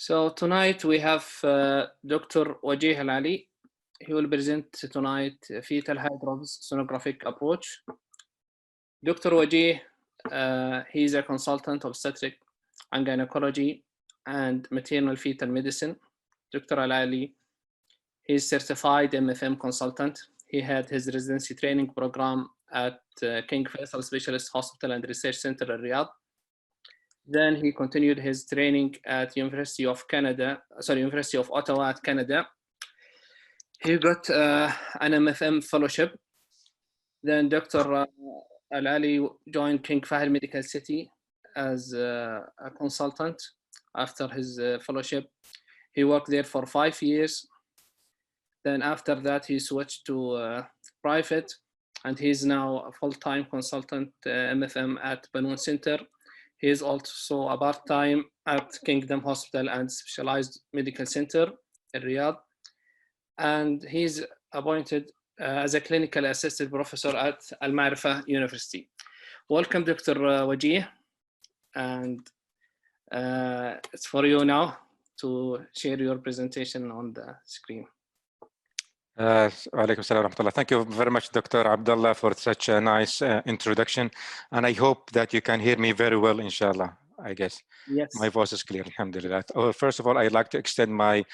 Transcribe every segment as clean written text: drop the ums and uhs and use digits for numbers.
So tonight we have Dr. Wajeih Aali. He will present tonight fetal hydrops sonographic approach. Dr. Wajeih, he is a consultant of obstetric and gynecology and maternal fetal medicine. Dr. Aali, he is certified MFM consultant. He had his residency training program at King Faisal Specialist Hospital and Research Center in Riyadh. Then he continued his training at University of Ottawa at Canada. He got an MFM fellowship. Then Dr. Aali joined King Fahd Medical City as a consultant after his fellowship. He worked there for 5 years. Then after that, he switched to private, and he's now a full-time consultant MFM at Banoun Center. He is also a part-time at Kingdom Hospital and Specialized Medical Center in Riyadh. And he's appointed as a clinical assistant professor at Al Ma'rifah University. Welcome, Dr. Wajeih. And it's for you now to share your presentation on the screen. Alaikum salam wa rahmatullah. Thank you very much, Dr. Abdullah, for such a nice introduction. And I hope that you can hear me very well, inshallah, I guess. Yes. My voice is clear, alhamdulillah. First of all, I'd like to extend my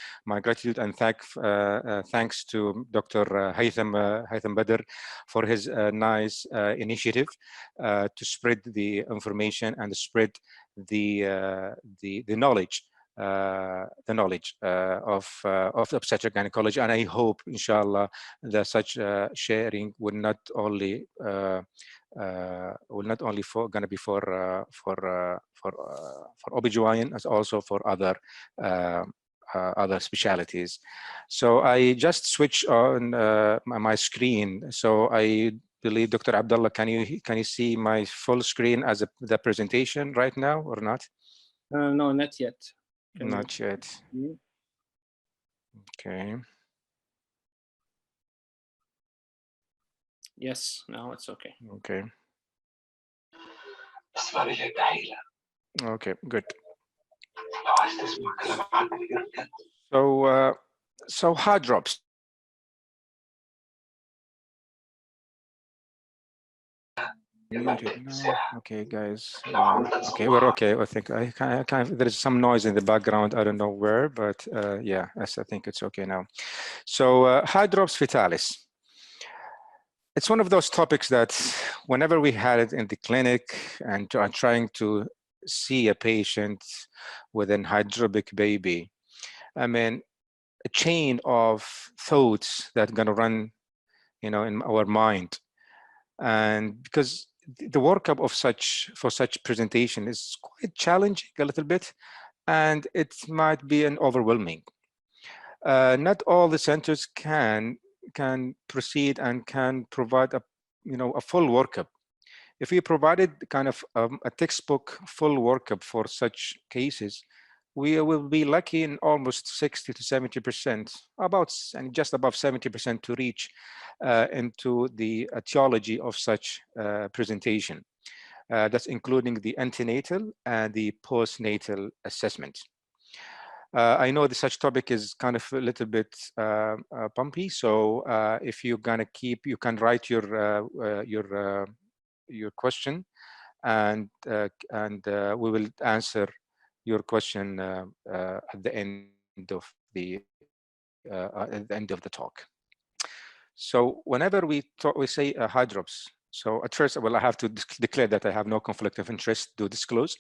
gratitude and thanks to Dr. Haytham Badr for his nice initiative to spread the information and spread the knowledge of obstetric gynecology, and I hope, inshallah, that such sharing will not only gonna be for OBGYN, as also for other specialties. So I just switch on my screen. So I believe, Dr. Abdullah, can you see my full screen as the presentation right now or not? No, not yet. Not yet. Okay. Yes, now it's okay. Okay. Okay, good. So hydrops. Muted now. Okay, guys. Okay, we're okay. I think there is some noise in the background. I don't know where, but yeah, I think it's okay now. So hydrops fetalis. It's one of those topics that whenever we had it in the clinic and trying to see a patient with an hydropic baby, I mean, a chain of thoughts that are going to run, in our mind. And because the workup of for such presentation is quite challenging a little bit, and it might be an overwhelming. Not all the centers can proceed and can provide a full workup. If we provided kind of a textbook full workup for such cases, we will be lucky in almost 60 to 70%, and just above 70% to reach into the etiology of such presentation. That's including the antenatal and the postnatal assessment. I know such topic is kind of a little bit bumpy, so if you're gonna you can write your question, and we will answer your question at the end of the talk. So whenever we say hydrops, so at first, well, I have to declare that I have no conflict of interest to disclose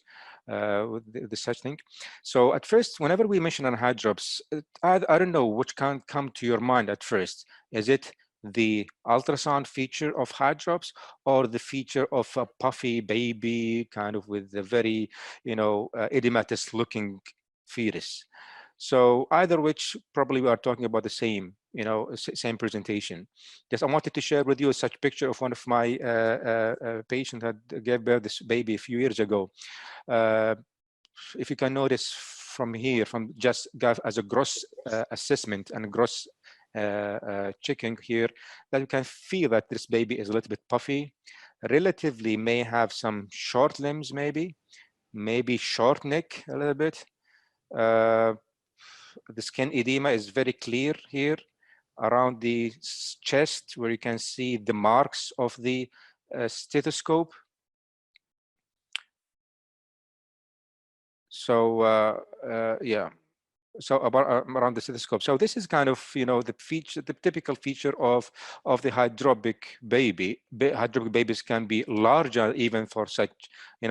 with such thing. So at first, whenever we mention hydrops, I don't know which can come to your mind at first. Is it the ultrasound feature of hydrops, or the feature of a puffy baby, kind of with a very, edematous looking fetus? So either which, probably we are talking about the same, same presentation. Yes, I wanted to share with you such picture of one of my patients that gave birth this baby a few years ago. If you can notice from here, from just as a gross assessment and gross checking here, that you can feel that this baby is a little bit puffy, relatively may have some short limbs, maybe short neck a little bit, The skin edema is very clear here around the chest, where you can see the marks of the stethoscope. So yeah, so around the stethoscope. So this is kind of, the feature, the typical feature of the hydropic baby. Hydropic babies can be larger even for such,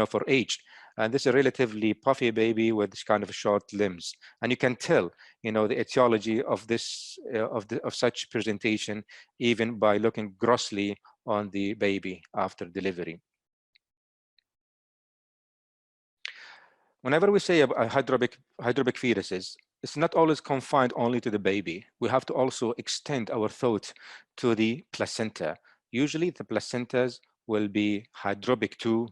for age. And this is a relatively puffy baby with this kind of short limbs. And you can tell, the etiology of this, of such presentation, even by looking grossly on the baby after delivery. Whenever we say about hydropic fetuses, it's not always confined only to the baby. We have to also extend our thought to the placenta. Usually the placentas will be hydropic too,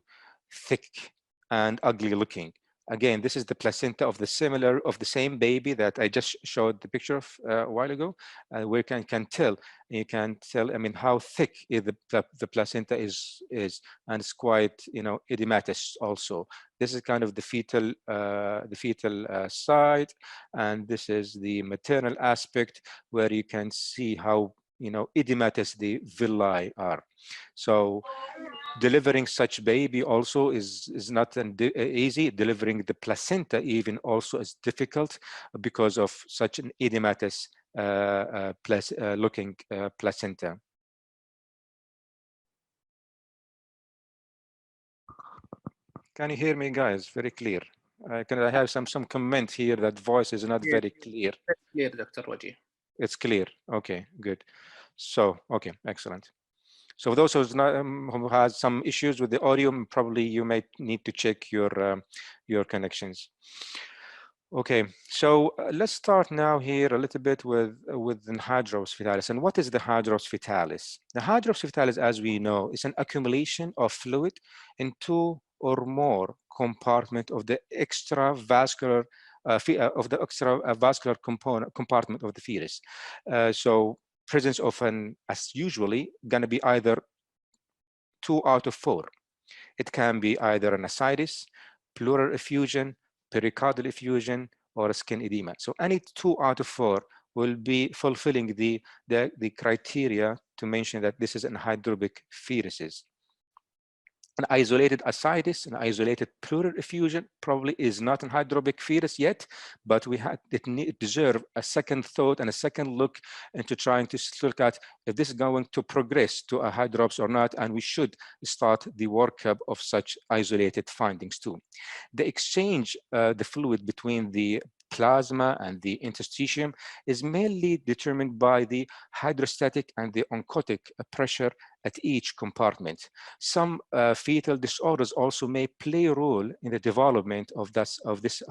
thick and ugly looking. Again, this is the placenta of the same baby that I just showed the picture of a while ago, where you can tell, I mean, how thick the placenta is, and it's quite, edematous also. This is kind of the fetal side, and this is the maternal aspect, where you can see how, edematous the villi are. So delivering such baby also is not easy. Delivering the placenta even also is difficult because of such an edematous looking placenta. Can you hear me, guys? Very clear. Can I have some comment here that voice is not very clear? Very clear, Dr. Wajeih. It's clear. Okay, good. So, okay, excellent. So for those who has some issues with the audio, probably you might need to check your connections. Okay, so let's start now here a little bit with the Hydrops fetalis. And what is the Hydrops fetalis? The Hydrops fetalis, as we know, is an accumulation of fluid in two or more compartment of the extravascular compartment of the fetus. So presence of as usually gonna be either 2 out of 4. It can be either an ascites, pleural effusion, pericardial effusion, or a skin edema. So any 2 out of 4 will be fulfilling the criteria to mention that this is an hydropic fetuses. An isolated ascites, an isolated pleural effusion probably is not an hydropic fetus yet, but it deserve a second thought and a second look into trying to look at if this is going to progress to a hydrops or not, and we should start the workup of such isolated findings too. The exchange, the fluid between the plasma and the interstitium is mainly determined by the hydrostatic and the oncotic pressure at each compartment. Some fetal disorders also may play a role in the development of this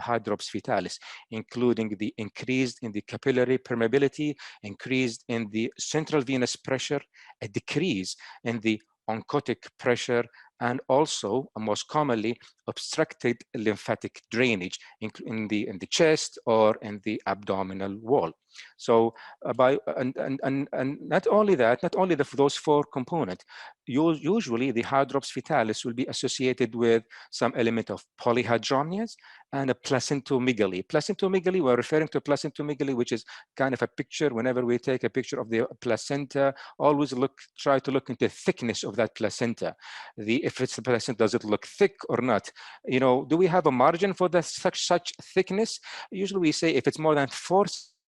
Hydrops fetalis, including the increase in the capillary permeability, increase in the central venous pressure, a decrease in the oncotic pressure, and also most commonly obstructed lymphatic drainage in the chest or in the abdominal wall. So and not only that, not only those 4 components, usually the Hydrops fetalis will be associated with some element of polyhydramnias and a placentomegaly. Placentomegaly, we're referring to placentomegaly, which is kind of a picture. Whenever we take a picture of the placenta, always try to look into the thickness of that placenta. If it's the placenta, does it look thick or not? Do we have a margin for such thickness? Usually we say if it's more than 4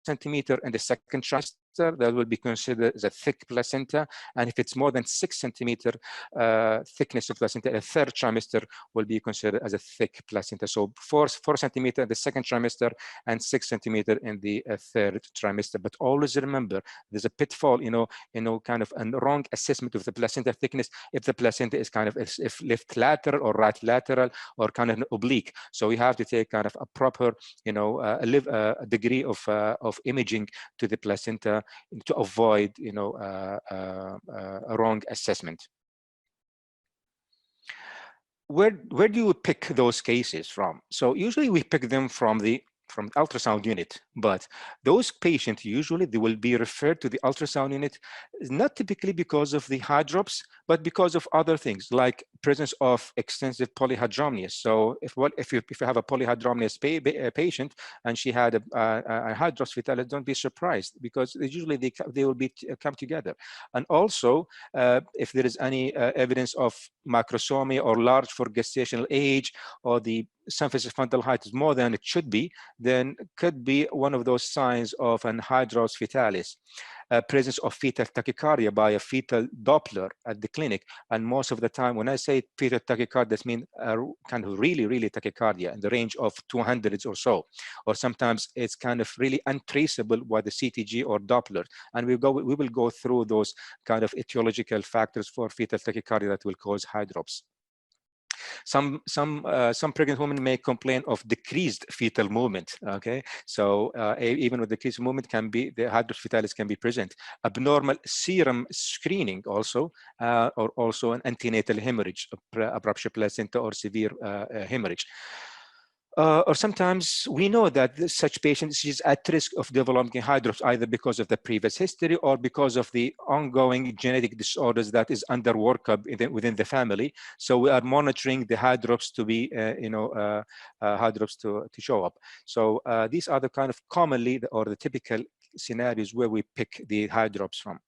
centimeter in the second trimester, that will be considered as a thick placenta. And if it's more than 6 centimeter thickness of placenta, a third trimester will be considered as a thick placenta. So 4 centimeter in the second trimester and 6 centimeter in the third trimester. But always remember, there's a pitfall, kind of a wrong assessment of the placenta thickness if the placenta is kind of if left lateral or right lateral or kind of oblique. So we have to take kind of a proper, a degree of imaging to the placenta to avoid, a wrong assessment. Where do you pick those cases from? So usually we pick them from ultrasound unit, but those patients usually they will be referred to the ultrasound unit, not typically because of the Hydrops, but because of other things like presence of extensive polyhydramnios. So if you have a polyhydramnios patient and she had a hydrops fetalis, don't be surprised, because usually they will come together. And also if there is any evidence of macrosomia or large for gestational age, or the symphysis frontal height is more than it should be, then could be one of those signs of an hydrops fetalis. Presence of fetal tachycardia by a fetal Doppler at the clinic. And most of the time, when I say fetal tachycardia, that means kind of really tachycardia in the range of 200s or so. Or sometimes it's kind of really untraceable by the CTG or Doppler. And we will go through those kind of etiological factors for fetal tachycardia that will cause hydrops. Some pregnant women may complain of decreased fetal movement. Okay, so even with decreased movement, the hydrops fetalis can be present. Abnormal serum screening also, or also an antenatal hemorrhage, abruption placenta, or severe hemorrhage. Or sometimes we know that such patients is at risk of developing hydrops either because of the previous history or because of the ongoing genetic disorders that is under workup within the family. So we are monitoring the hydrops to be, hydrops to show up. So these are the kind of commonly or the typical scenarios where we pick the hydrops from.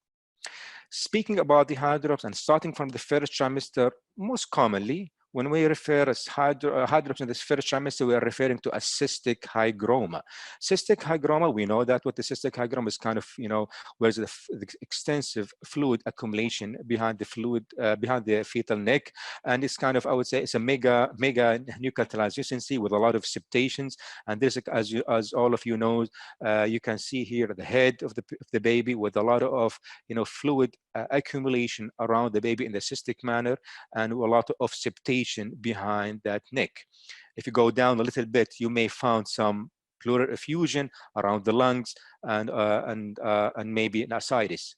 Speaking about the hydrops and starting from the first trimester, most commonly, when we refer as hydrops in this first trimester, we are referring to a cystic hygroma. Cystic hygroma, we know that what the cystic hygroma is kind of, where the extensive fluid accumulation behind the fluid, behind the fetal neck. And it's kind of, I would say, it's a mega nuclear translucency with a lot of septations. And this, as all of you know, you can see here the head of the baby with a lot of, fluid accumulation around the baby in the cystic manner, and a lot of septation behind that neck. If you go down a little bit, you may find some pleural effusion around the lungs and maybe an ascites.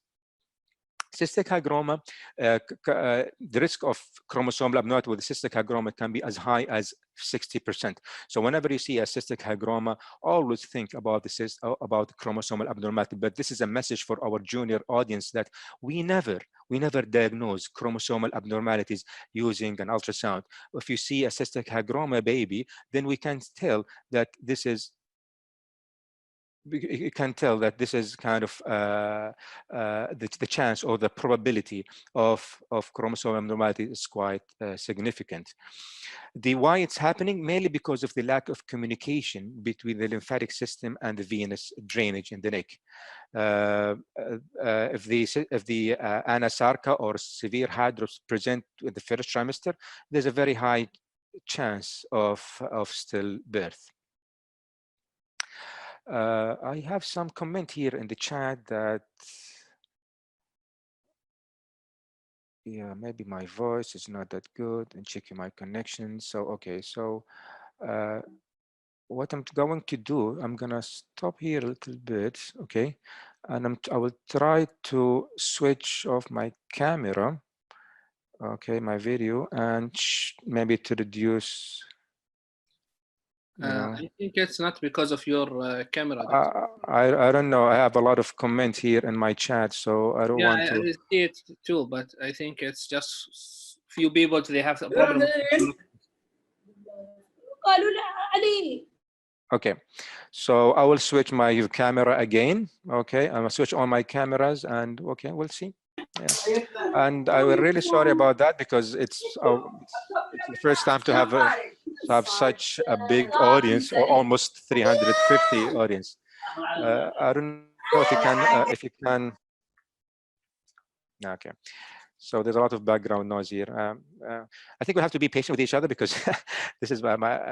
Cystic hygroma, the risk of chromosomal abnormality with cystic hygroma can be as high as 60%. So whenever you see a cystic hygroma, always think about about chromosomal abnormality. But this is a message for our junior audience that we never diagnose chromosomal abnormalities using an ultrasound. If you see a cystic hygroma baby, then we can tell that this is you can tell that this is kind of the chance or the probability of chromosomal abnormality is quite significant. Why it's happening, mainly because of the lack of communication between the lymphatic system and the venous drainage in the neck. If the anasarca or severe hydrops present in the first trimester, there's a very high chance of stillbirth. I have some comment here in the chat that, yeah, maybe my voice is not that good, and checking my connection. So, okay, so what I'm going to do, I'm gonna stop here a little bit, okay? And I will try to switch off my camera, okay, my video, and maybe to reduce, I think it's not because of your camera. I don't know. I have a lot of comments here in my chat, so I don't want to. I see it too, but I think it's just few people, they have a problem. Okay, so I will switch my camera again. Okay, I'm gonna switch on my cameras, and okay, we'll see. Yeah. And I was really sorry about that, because it's the first time to have such a big audience, or almost 350 audience. I don't know if you can. Okay. So there's a lot of background noise here. I think we have to be patient with each other, because this is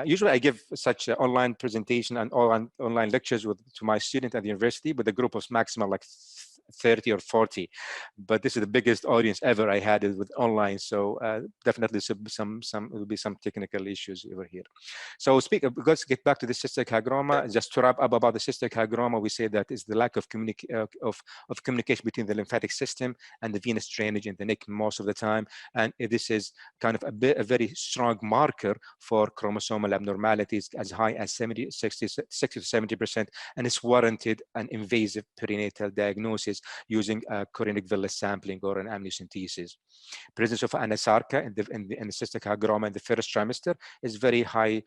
usually I give such online presentation and online lectures to my student at the university with a group of maximum like 30 or 40, but this is the biggest audience ever I had it with online. So definitely will be some technical issues over here. So let's get back to the cystic hygroma. Just to wrap up about the cystic hygroma, we say that is the lack of communication between the lymphatic system and the venous drainage in the neck most of the time, and this is kind of a very strong marker for chromosomal abnormalities as high as 60 to 70%, and it's warranted an invasive perinatal diagnosis ascites using chorionic villus sampling or an amniocentesis. Presence of anasarca in the cystic hygroma in the first trimester is very high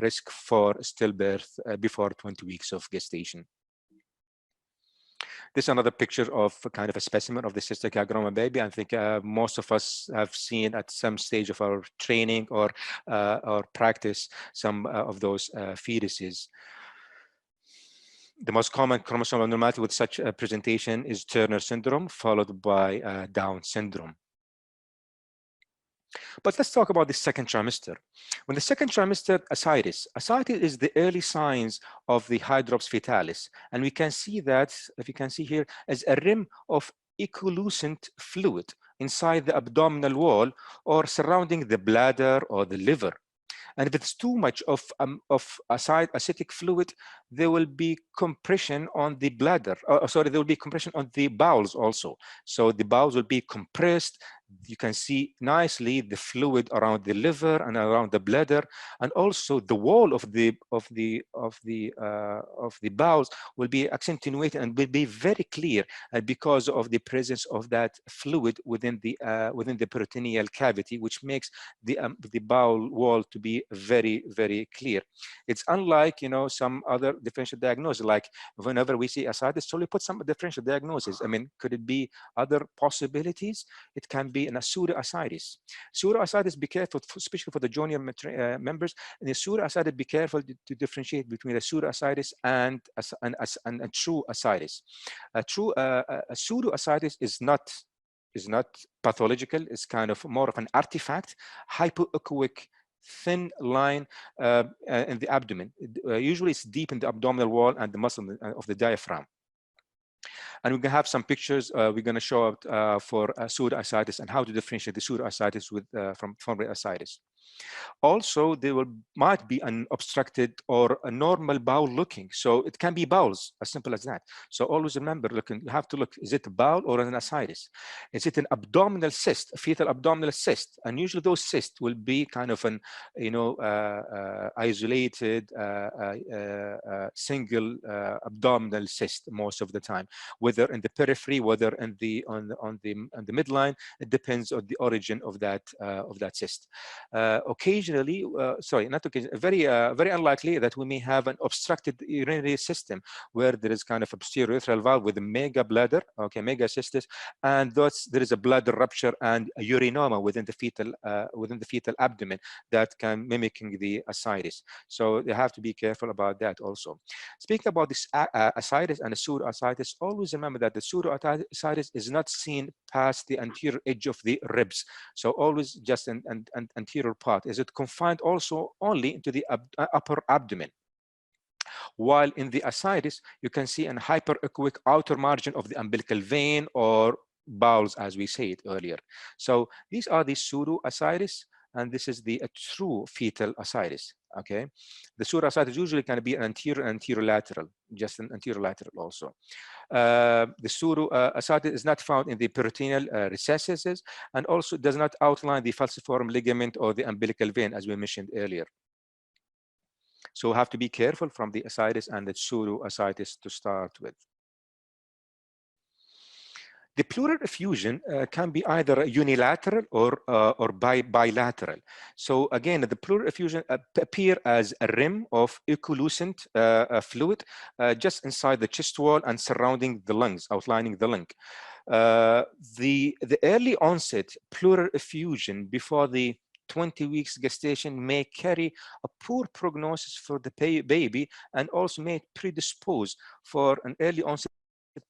risk for stillbirth before 20 weeks of gestation. This is another picture of kind of a specimen of the cystic hygroma baby. I think most of us have seen at some stage of our training or practice some of those fetuses. The most common chromosomal abnormality with such a presentation is Turner syndrome, followed by Down syndrome. But let's talk about the second trimester. When the second trimester, ascites is the early signs of the hydrops fetalis. And we can see that, if you can see here, as a rim of equilucent fluid inside the abdominal wall or surrounding the bladder or the liver. And if it's too much of acidic fluid, there will be compression on the bladder. Sorry, there will be compression on the bowels also. So the bowels will be compressed. You can see nicely the fluid around the liver and around the bladder, and also the wall of the bowels will be accentuated and will be very clear because of the presence of that fluid within the peritoneal cavity, which makes the bowel wall to be very, very clear. It's unlike, you know, some other differential diagnosis, like whenever we see ascites, so we put some differential diagnosis. I mean, could it be other possibilities? It can be in a pseudoascites. Pseudoascites, be careful, especially for the junior members. In the pseudoascites, be careful to differentiate between a pseudoascites and a true ascites. A pseudoascites is not pathological. It's kind of more of an artifact, hypoechoic thin line in the abdomen. Usually it's deep in the abdominal wall and the muscle of the diaphragm. And we're going to have some pictures we're going to show up for pseudoascites and how to differentiate the pseudoascites from the ascites. Also, there might be an obstructed or a normal bowel looking. So it can be bowels, as simple as that. So always remember, you have to look, is it a bowel or an ascites? Is it an abdominal cyst, a fetal abdominal cyst? And usually those cysts will be kind of an, you know, isolated, single abdominal cyst most of the time, whether in the periphery, whether in on the midline. It depends on the origin of that cyst. Occasionally, sorry, not occasionally, very unlikely that we may have an obstructed urinary system where there is kind of a posterior urethral valve with a mega bladder, okay, mega cystis, and thus there is a bladder rupture and a urinoma within the fetal abdomen that can mimicking the ascites. So they have to be careful about that also. Speaking about this ascites and the pseudoascites, always remember that the pseudoascites is not seen past the anterior edge of the ribs. So always just an anterior part. Is it confined also only into the upper abdomen? While in the ascites, you can see an hyperechoic outer margin of the umbilical vein or bowels, as we said earlier. So these are the pseudoascites, and this is the true fetal ascites. Okay, the pseudoascites usually can be an anterior and anterolateral, just an anterolateral also. The pseudoascites is not found in the peritoneal recesses, and also does not outline the falciform ligament or the umbilical vein, as we mentioned earlier. So we have to be careful from the ascites and the pseudoascites to start with. The pleural effusion can be either unilateral or bilateral. So again, the pleural effusion appear as a rim of equilucent fluid just inside the chest wall and surrounding the lungs, outlining the lung. The early onset pleural effusion before the 20 weeks gestation may carry a poor prognosis for the baby and also may predispose for an early onset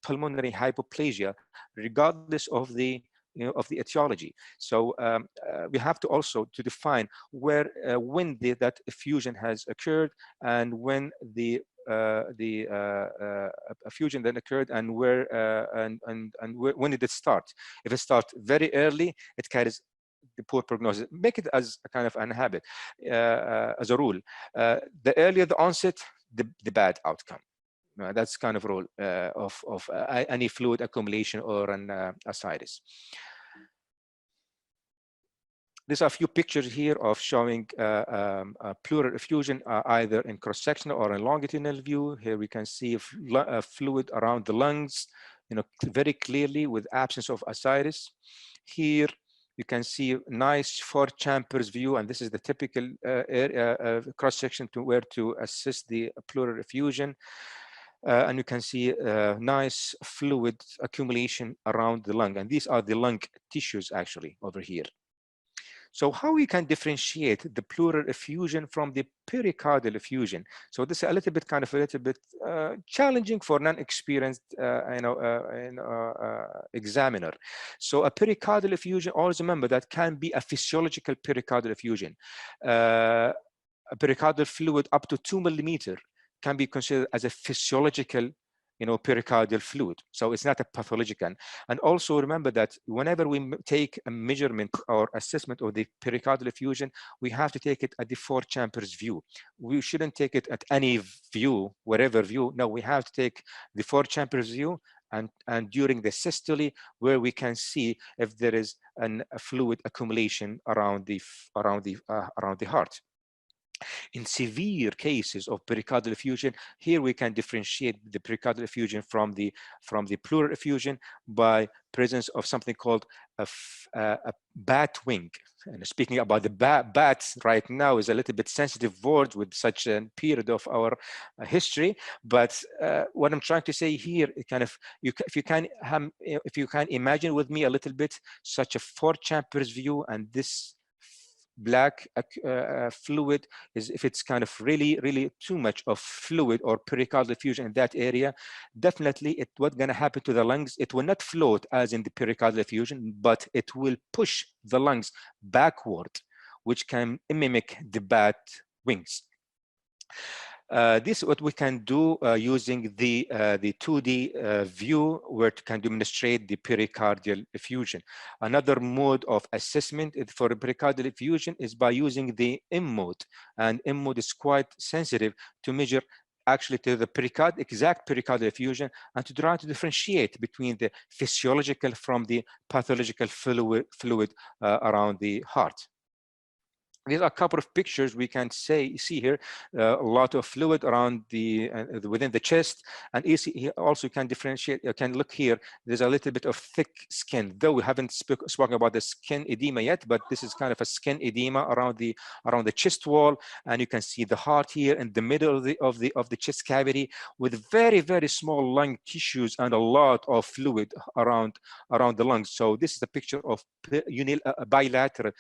pulmonary hypoplasia, regardless of the etiology. So we have to also to define where when that effusion has occurred and when the effusion then occurred and where when did it start. If it starts very early, it carries the poor prognosis. Make it as a kind of an habit, as a rule. The earlier the onset, the bad outcome. That's kind of rule of any fluid accumulation or an ascites. There's a few pictures here of showing pleural effusion either in cross-sectional or in longitudinal view. Here we can see fluid around the lungs, very clearly with absence of ascites. Here you can see nice 4 chambers view, and this is the typical cross section to where to assess the pleural effusion. And you can see nice fluid accumulation around the lung, and these are the lung tissues actually over here. So how we can differentiate the pleural effusion from the pericardial effusion? So this is a little bit challenging for non-experienced examiner. So a pericardial effusion, always remember that can be a physiological pericardial effusion. A pericardial fluid up to 2 millimeter can be considered as a physiological pericardial fluid. So it's not a pathological. And also remember that whenever we take a measurement or assessment of the pericardial effusion, we have to take it at the 4 chambers view. We shouldn't take it at any view, whatever view. No, we have to take the 4 chambers view and during the systole, where we can see if there is a fluid accumulation around the heart. In severe cases of pericardial effusion, here we can differentiate the pericardial effusion from the pleural effusion by presence of something called a bat wing. And speaking about the bats right now is a little bit sensitive word with such a period of our history. But what I'm trying to say here, if you can imagine with me a little bit such a 4 chambers view, and this black fluid is, if it's really too much of fluid or pericardial effusion in that area, definitely what's going to happen to the lungs, it will not float as in the pericardial effusion, but it will push the lungs backward, which can mimic the bat wings. This is what we can do using the 2D view, where it can demonstrate the pericardial effusion. Another mode of assessment for pericardial effusion is by using the M mode, and M mode is quite sensitive to measure actually to the exact pericardial effusion, and to try to differentiate between the physiological from the pathological fluid around the heart. These are a couple of pictures we can see here, a lot of fluid around within the chest, and also you can differentiate. You can look here. There's a little bit of thick skin, though we haven't spoken about the skin edema yet. But this is kind of a skin edema around the chest wall, and you can see the heart here in the middle of the chest cavity, with very small lung tissues and a lot of fluid around the lungs. So this is a picture of bilateral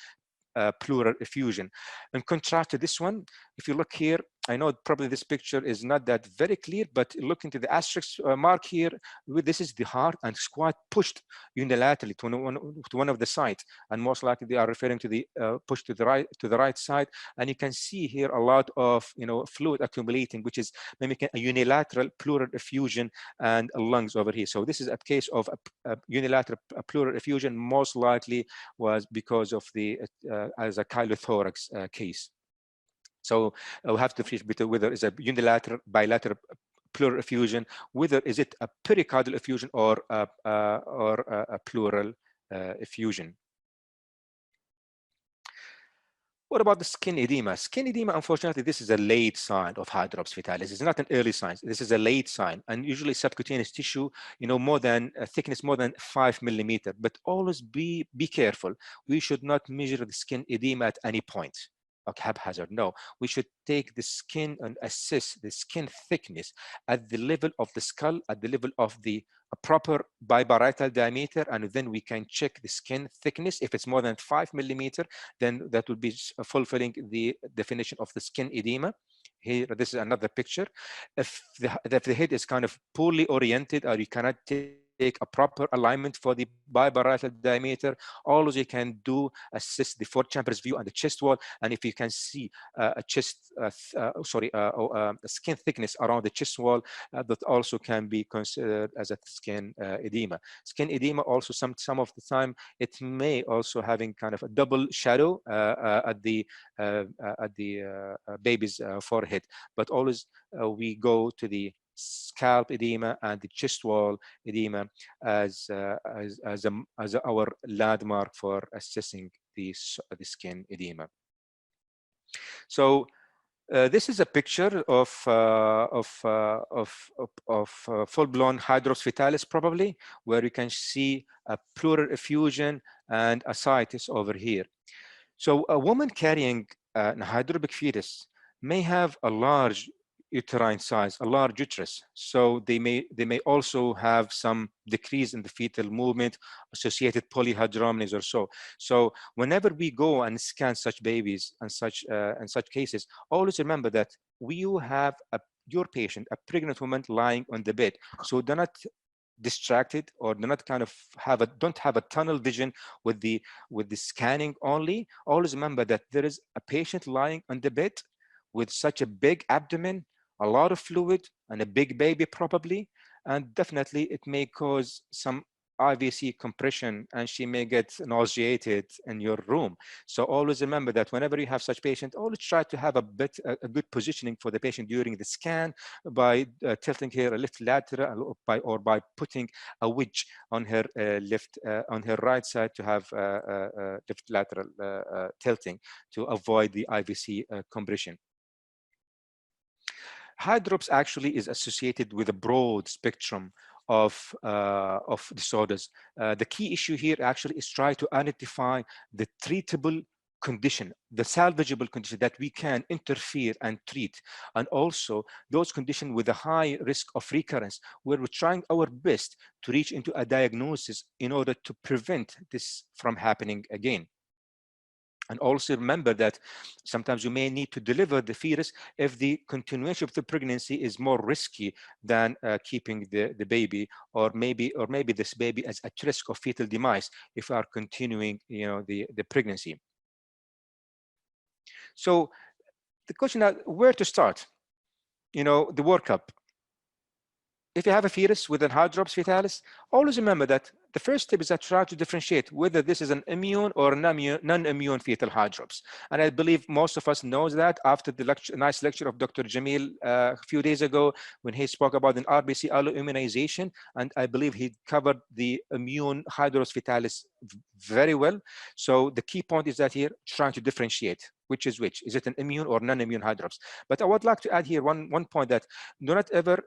pleural effusion. In contrast to this one, if you look here, I know probably this picture is not that very clear, but look into the asterisk mark here. This is the heart, and it's quite pushed unilaterally to one of the sides, and most likely they are referring to the push to the right side. And you can see here a lot of fluid accumulating, which is mimicking a unilateral pleural effusion and lungs over here. So this is a case of a unilateral pleural effusion. Most likely was because of the as a chylothorax case. So we have to differentiate between whether it's a unilateral, bilateral pleural effusion, whether is it a pericardial effusion or a pleural effusion. What about the skin edema? Skin edema, unfortunately, this is a late sign of hydrops fetalis. It's not an early sign. This is a late sign, and usually subcutaneous tissue, more than thickness more than 5 millimeter. But always be careful. We should not measure the skin edema at any point. Haphazard. No, we should take the skin and assess the skin thickness at the level of the skull, at the level of the proper biparietal diameter, and then we can check the skin thickness. If it's more than 5 millimeter, then that would be fulfilling the definition of the skin edema. Here, this is another picture. If the head is kind of poorly oriented, or you cannot take a proper alignment for the biparietal diameter, always you can do assess the 4 chambers view and the chest wall, and if you can see a skin thickness around the chest wall, that also can be considered as a skin edema. Skin edema also some of the time it may also having kind of a double shadow at the baby's forehead, but always we go to the scalp edema and the chest wall edema as our landmark for assessing the skin edema. So This is a picture of full-blown hydrops fetalis, probably, where you can see a pleural effusion and ascites over here. So a woman carrying a hydropic fetus may have a large uterine size, a large uterus. So they may also have some decrease in the fetal movement, associated polyhydramnios or so. So whenever we go and scan such babies and such cases, always remember that we have your patient, a pregnant woman lying on the bed. So do not distracted or do not kind of don't have a tunnel vision with the scanning only. Always remember that there is a patient lying on the bed with such a big abdomen, a lot of fluid, and a big baby probably, and definitely it may cause some IVC compression, and she may get nauseated in your room. So always remember that whenever you have such patient, always try to have a good positioning for the patient during the scan by tilting her a little lateral or by putting a wedge on her on her right side to have left lateral tilting to avoid the IVC compression. Hydrops actually is associated with a broad spectrum of disorders. The key issue here actually is try to identify the treatable condition, the salvageable condition that we can interfere and treat, and also those conditions with a high risk of recurrence, where we're trying our best to reach into a diagnosis in order to prevent this from happening again. And also remember that sometimes you may need to deliver the fetus if the continuation of the pregnancy is more risky than keeping the baby, or maybe this baby is at risk of fetal demise if we are continuing, the pregnancy. So the question now, where to start? The workup. If you have a fetus with a hydrops fetalis, always remember that the first step is to try to differentiate whether this is an immune or non-immune fetal hydrops. And I believe most of us knows that after the nice lecture of Dr. Jamil a few days ago, when he spoke about an RBC alloimmunization, and I believe he covered the immune hydrops fetalis very well. So the key point is that here, trying to differentiate which is which. Is it an immune or non-immune hydrops? But I would like to add here one point, that do not ever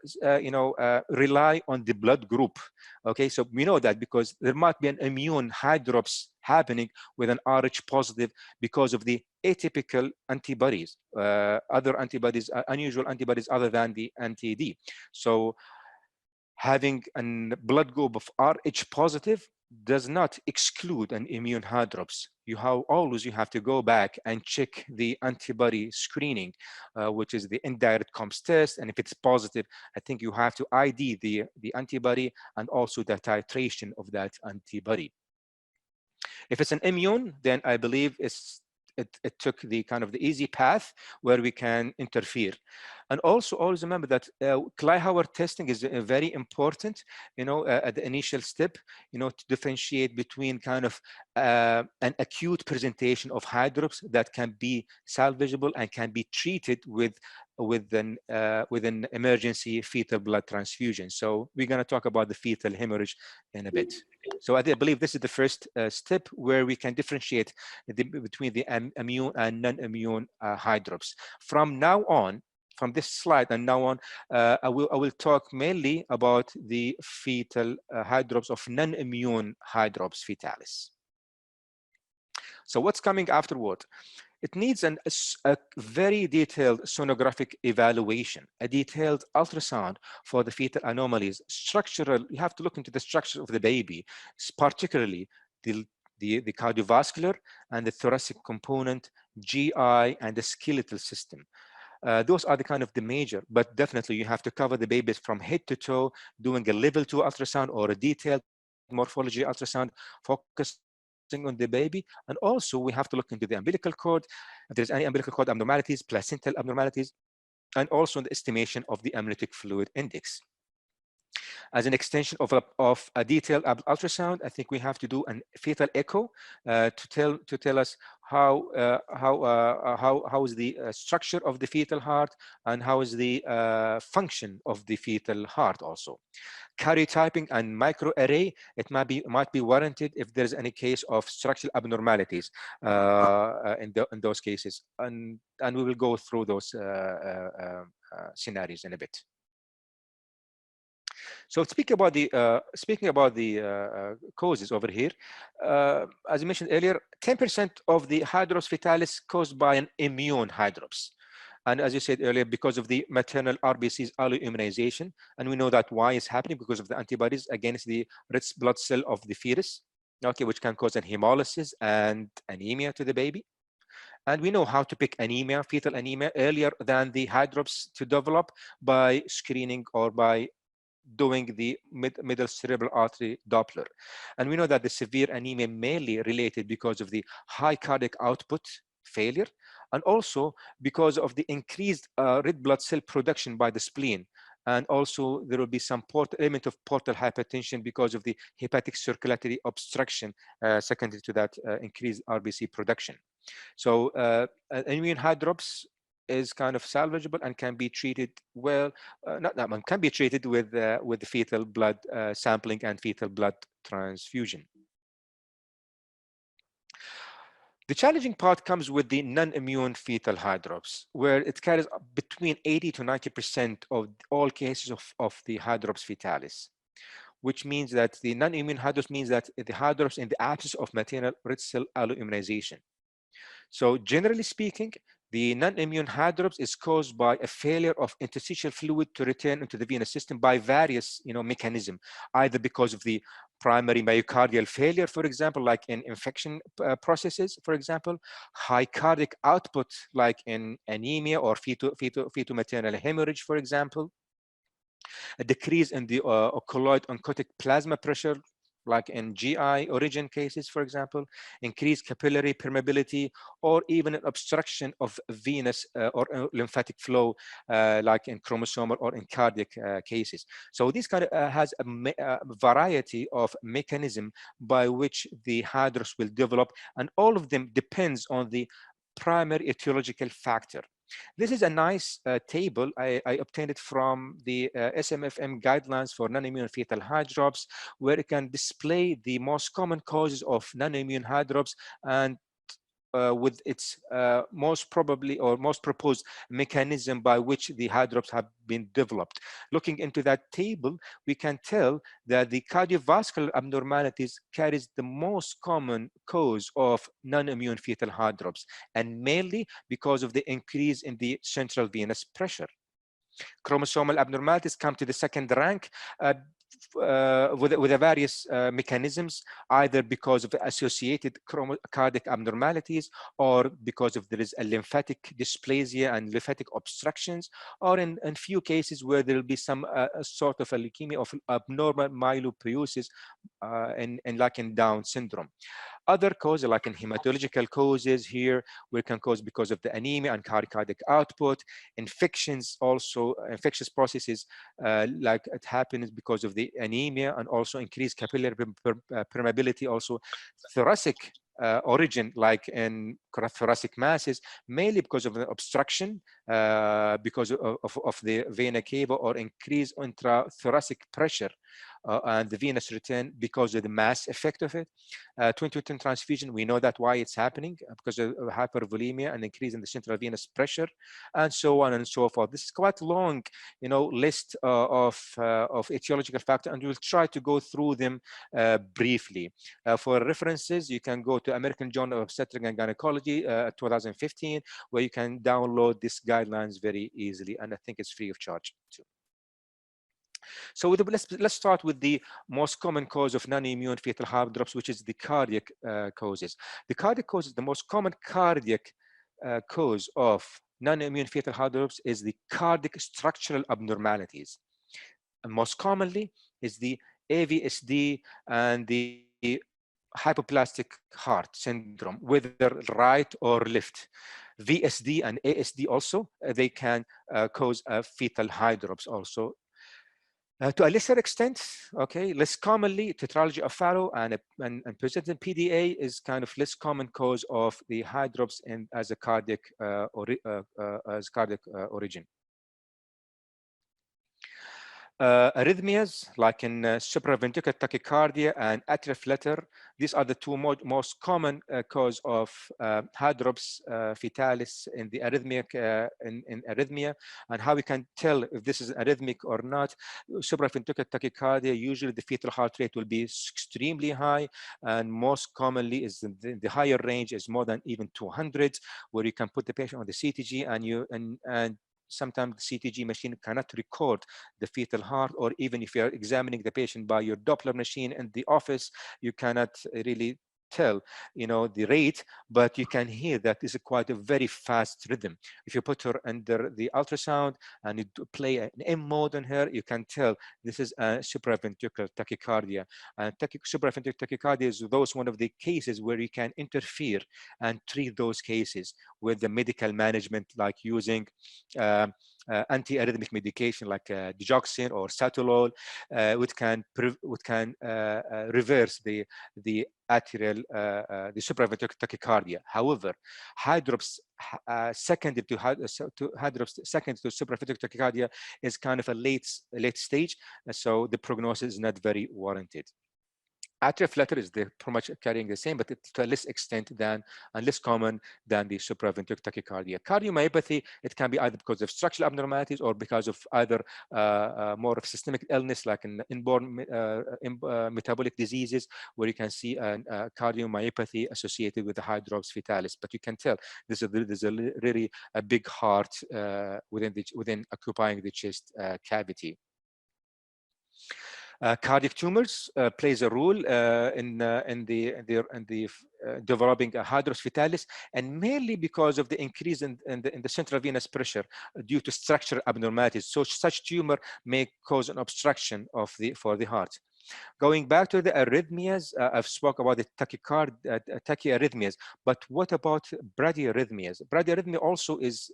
rely on the blood group. Okay, so we know that because there might be an immune hydrops happening with an Rh positive because of the atypical antibodies, other antibodies, unusual antibodies other than the anti-D. So having a blood group of Rh positive does not exclude an immune hydrops. You have to go back and check the antibody screening, which is the indirect comps test. And if it's positive, I think you have to ID the antibody and also the titration of that antibody. If it's an immune, then I believe it took the kind of the easy path where we can interfere. And also always remember that Kleihauer testing is very important, at the initial step, to differentiate between kind of an acute presentation of hydrops that can be salvageable and can be treated with an emergency fetal blood transfusion. So we're going to talk about the fetal hemorrhage in a bit. So I believe this is the first step where we can differentiate between the immune and non-immune hydrops. From now on, from this slide and now on, I will talk mainly about the fetal hydrops of non-immune hydrops fetalis. So what's coming afterward? It needs a very detailed sonographic evaluation, a detailed ultrasound for the fetal anomalies. Structural, you have to look into the structure of the baby, particularly the cardiovascular and the thoracic component, GI, and the skeletal system. Those are the kind of the major, but definitely you have to cover the babies from head to toe, doing a level 2 ultrasound or a detailed morphology ultrasound, focusing on the baby. And also we have to look into the umbilical cord, if there's any umbilical cord abnormalities, placental abnormalities, and also the estimation of the amniotic fluid index. As an extension of a detailed ultrasound, I think we have to do a fetal echo to tell us how is the structure of the fetal heart, and how is the function of the fetal heart also. Karyotyping and microarray, it might be warranted if there's any case of structural abnormalities in those cases, and we will go through those scenarios in a bit. So speaking about the causes over here, as I mentioned earlier, 10% of the hydrops fetalis caused by an immune hydrops. And as you said earlier, because of the maternal RBC's early immunization, and we know that why is happening because of the antibodies against the red blood cell of the fetus, okay, which can cause an hemolysis and anemia to the baby. And we know how to pick anemia, fetal anemia, earlier than the hydrops to develop by screening or by doing the middle cerebral artery Doppler. And we know that the severe anemia mainly related because of the high cardiac output failure, and also because of the increased red blood cell production by the spleen. And also there will be some element of portal hypertension because of the hepatic circulatory obstruction secondary to that increased RBC production. So immune hydrops is kind of salvageable and can be treated well, can be treated with the fetal blood sampling and fetal blood transfusion. The challenging part comes with the non-immune fetal hydrops, where it carries between 80 to 90% of all cases of the hydrops fetalis, which means that the non-immune hydrops means that the hydrops in the absence of maternal red cell alloimmunization. So generally speaking, the non-immune hydrops is caused by a failure of interstitial fluid to return into the venous system by various mechanisms, either because of the primary myocardial failure, for example, like in infection processes, for example, high cardiac output, like in anemia or fetal-maternal hemorrhage, for example, a decrease in the colloid oncotic plasma pressure, like in GI origin cases, for example, increased capillary permeability, or even an obstruction of venous or lymphatic flow, like in chromosomal or in cardiac cases. So this kind of has a variety of mechanism by which the hydrops will develop, and all of them depends on the primary etiological factor. This is a nice table. I obtained it from the SMFM guidelines for non-immune fetal hydrops, where it can display the most common causes of non-immune hydrops and with its most probably or most proposed mechanism by which the hydrops have been developed. Looking into that table, we can tell that the cardiovascular abnormalities carries the most common cause of non-immune fetal hydrops, and mainly because of the increase in the central venous pressure. Chromosomal abnormalities come to the second rank with the various mechanisms, either because of associated cardiac abnormalities, or because of there is a lymphatic dysplasia and lymphatic obstructions, or in few cases where there will be some sort of a leukemia of abnormal myelopoiesis and like in Down syndrome. Other causes, like in hematological causes here, we can cause because of the anemia and cardiac output. Infections also, infectious processes, like it happens because of the anemia and also increased capillary permeability. Also, thoracic origin, like in thoracic masses, mainly because of the obstruction, because of the vena cava, or increased intrathoracic pressure and the venous return because of the mass effect of it. 2010 transfusion, we know that why it's happening, because of hypervolemia and increase in the central venous pressure, and so on and so forth. This is quite long, list of etiological factors, and we'll try to go through them briefly. For references, you can go to American Journal of Obstetrics and Gynecology 2015, where you can download these guidelines very easily, and I think it's free of charge too. So let's start with the most common cause of non-immune fetal hydrops, which is the cardiac causes. The cardiac causes, the most common cardiac cause of non-immune fetal hydrops is the cardiac structural abnormalities. And most commonly is the AVSD and the hypoplastic heart syndrome, whether right or left. VSD and ASD also, they can cause fetal hydrops also. To a lesser extent, okay, less commonly, tetralogy of Fallot and persistent PDA is kind of less common cause of the hydrops and as a cardiac origin. Arrhythmias like in supraventricular tachycardia and atrial flutter, these are the two most common cause of hydrops fetalis in the arrhythmia, in arrhythmia, and how we can tell if this is arrhythmic or not. Supraventricular tachycardia, usually the fetal heart rate will be extremely high, and most commonly is the higher range is more than even 200, where you can put the patient on the CTG and sometimes the CTG machine cannot record the fetal heart, or even if you're examining the patient by your Doppler machine in the office, you cannot really tell, you know, the rate, but you can hear that this is quite a very fast rhythm. If you put her under the ultrasound and you play an M mode on her, you can tell this is a supraventricular tachycardia. And supraventricular tachycardia is one of the cases where you can interfere and treat those cases with the medical management, like using anti-arrhythmic medication like digoxin or satolol, which can reverse the atrial, the supraventricular tachycardia. However, hydrops secondary to hydrops secondary to supraventricular tachycardia is kind of a late stage, so the prognosis is not very warranted. Atrial flutter is pretty much carrying the same, but to a less extent than and less common than the supraventricular tachycardia. Cardiomyopathy, it can be either because of structural abnormalities or because of either more of systemic illness like in inborn metabolic diseases, where you can see cardiomyopathy associated with the hydrops fetalis. But you can tell there's really a big heart within occupying the chest cavity. Cardiac tumors plays a role in the developing a hydrops fetalis, and mainly because of the increase in the central venous pressure due to structural abnormalities. So such tumor may cause an obstruction for the heart. Going back to the arrhythmias, I've spoke about the tachyarrhythmias, but what about bradyarrhythmias? Bradyarrhythmia also is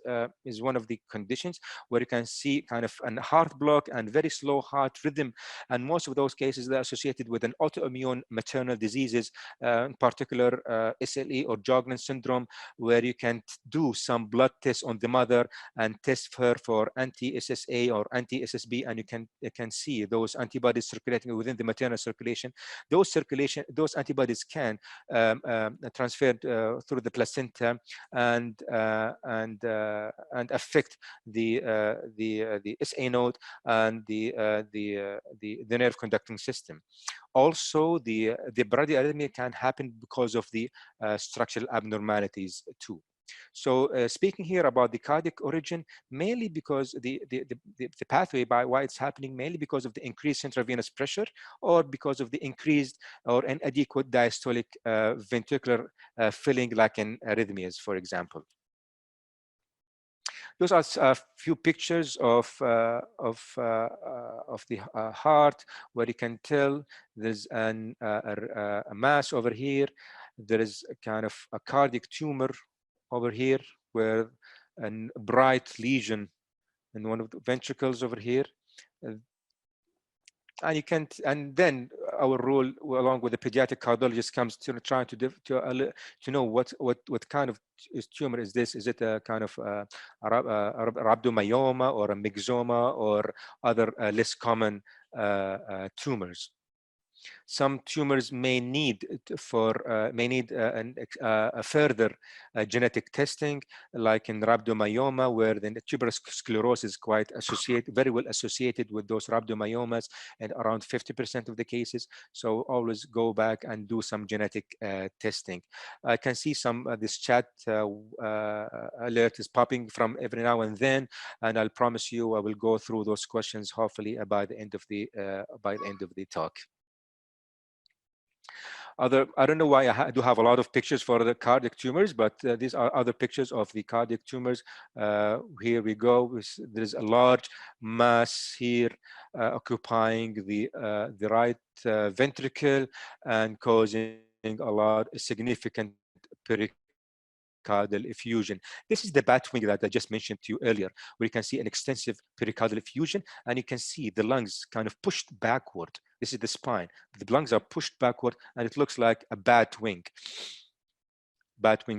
one of the conditions where you can see kind of a heart block and very slow heart rhythm, and most of those cases are associated with an autoimmune maternal diseases, in particular SLE or Sjogren syndrome, where you can do some blood tests on the mother and test her for anti-SSA or anti-SSB, and you can see those antibodies circulating within the maternal circulation. Those antibodies can transfer through the placenta and affect the SA node and the nerve conducting system. Also, the bradyarrhythmia can happen because of the structural abnormalities too. So speaking here about the cardiac origin, mainly because the pathway by why it's happening, mainly because of the increased central venous pressure, or because of the increased or inadequate diastolic ventricular filling, like in arrhythmias, for example. Those are a few pictures of the heart, where you can tell there's a mass over here. There is a kind of a cardiac tumor over here, where a bright lesion in one of the ventricles over here. And you can, and then our role, along with the pediatric cardiologist, comes to trying to know what kind of tumor is this. Is it a kind of rhabdomyoma or a myxoma or other less common tumors? Some tumors may need a further genetic testing, like in rhabdomyoma, where the tuberous sclerosis is quite very well associated with those rhabdomyomas in around 50% of the cases. So always go back and do some genetic testing. I can see this chat alert is popping from every now and then, and I'll promise you I will go through those questions hopefully by the end of the talk. I don't know why I do have a lot of pictures for the cardiac tumors, but these are other pictures of the cardiac tumors. Here we go. There's a large mass here occupying the right ventricle and causing a significant pericardial pericardial effusion. This is the bat wing that I just mentioned to you earlier, where you can see an extensive pericardial effusion, and you can see the lungs kind of pushed backward. This is the spine. The lungs are pushed backward, and it looks like a bat wing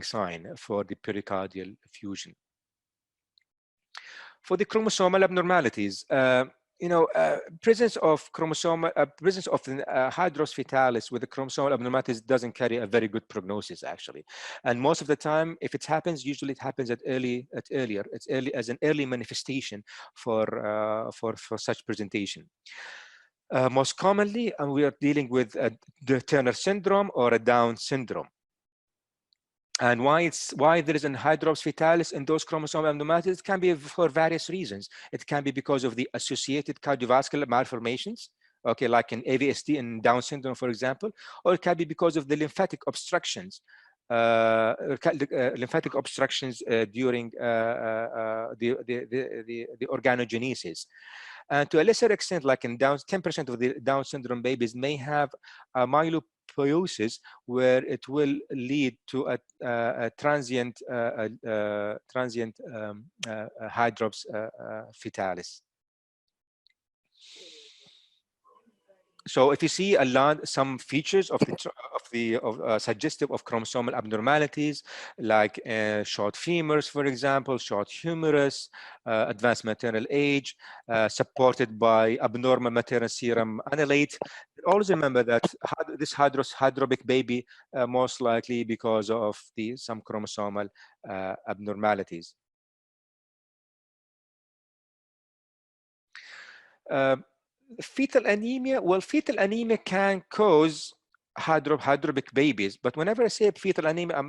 sign for the pericardial effusion. For the chromosomal abnormalities, presence of the hydros fetalis with the chromosomal abnormalities doesn't carry a very good prognosis, actually. And most of the time, if it happens, usually it happens as an early manifestation for such presentation. Most commonly, we are dealing with the Turner syndrome or a Down syndrome. And why there is an hydrops fetalis in those chromosomal abnormalities can be for various reasons. It can be because of the associated cardiovascular malformations, okay, like in AVSD and Down syndrome, for example, or it can be because of the lymphatic obstructions, during the organogenesis. And to a lesser extent, like in 10% of the Down syndrome babies may have myelopoiosis, where it will lead to a transient hydrops fetalis. So if you see some features of suggestive of chromosomal abnormalities, like short femurs, for example, short humerus, advanced maternal age, supported by abnormal maternal serum analyte, always remember that this hydropic baby most likely because of some chromosomal abnormalities. Fetal anemia, well, fetal anemia can cause hydropic babies, but whenever I say fetal anemia,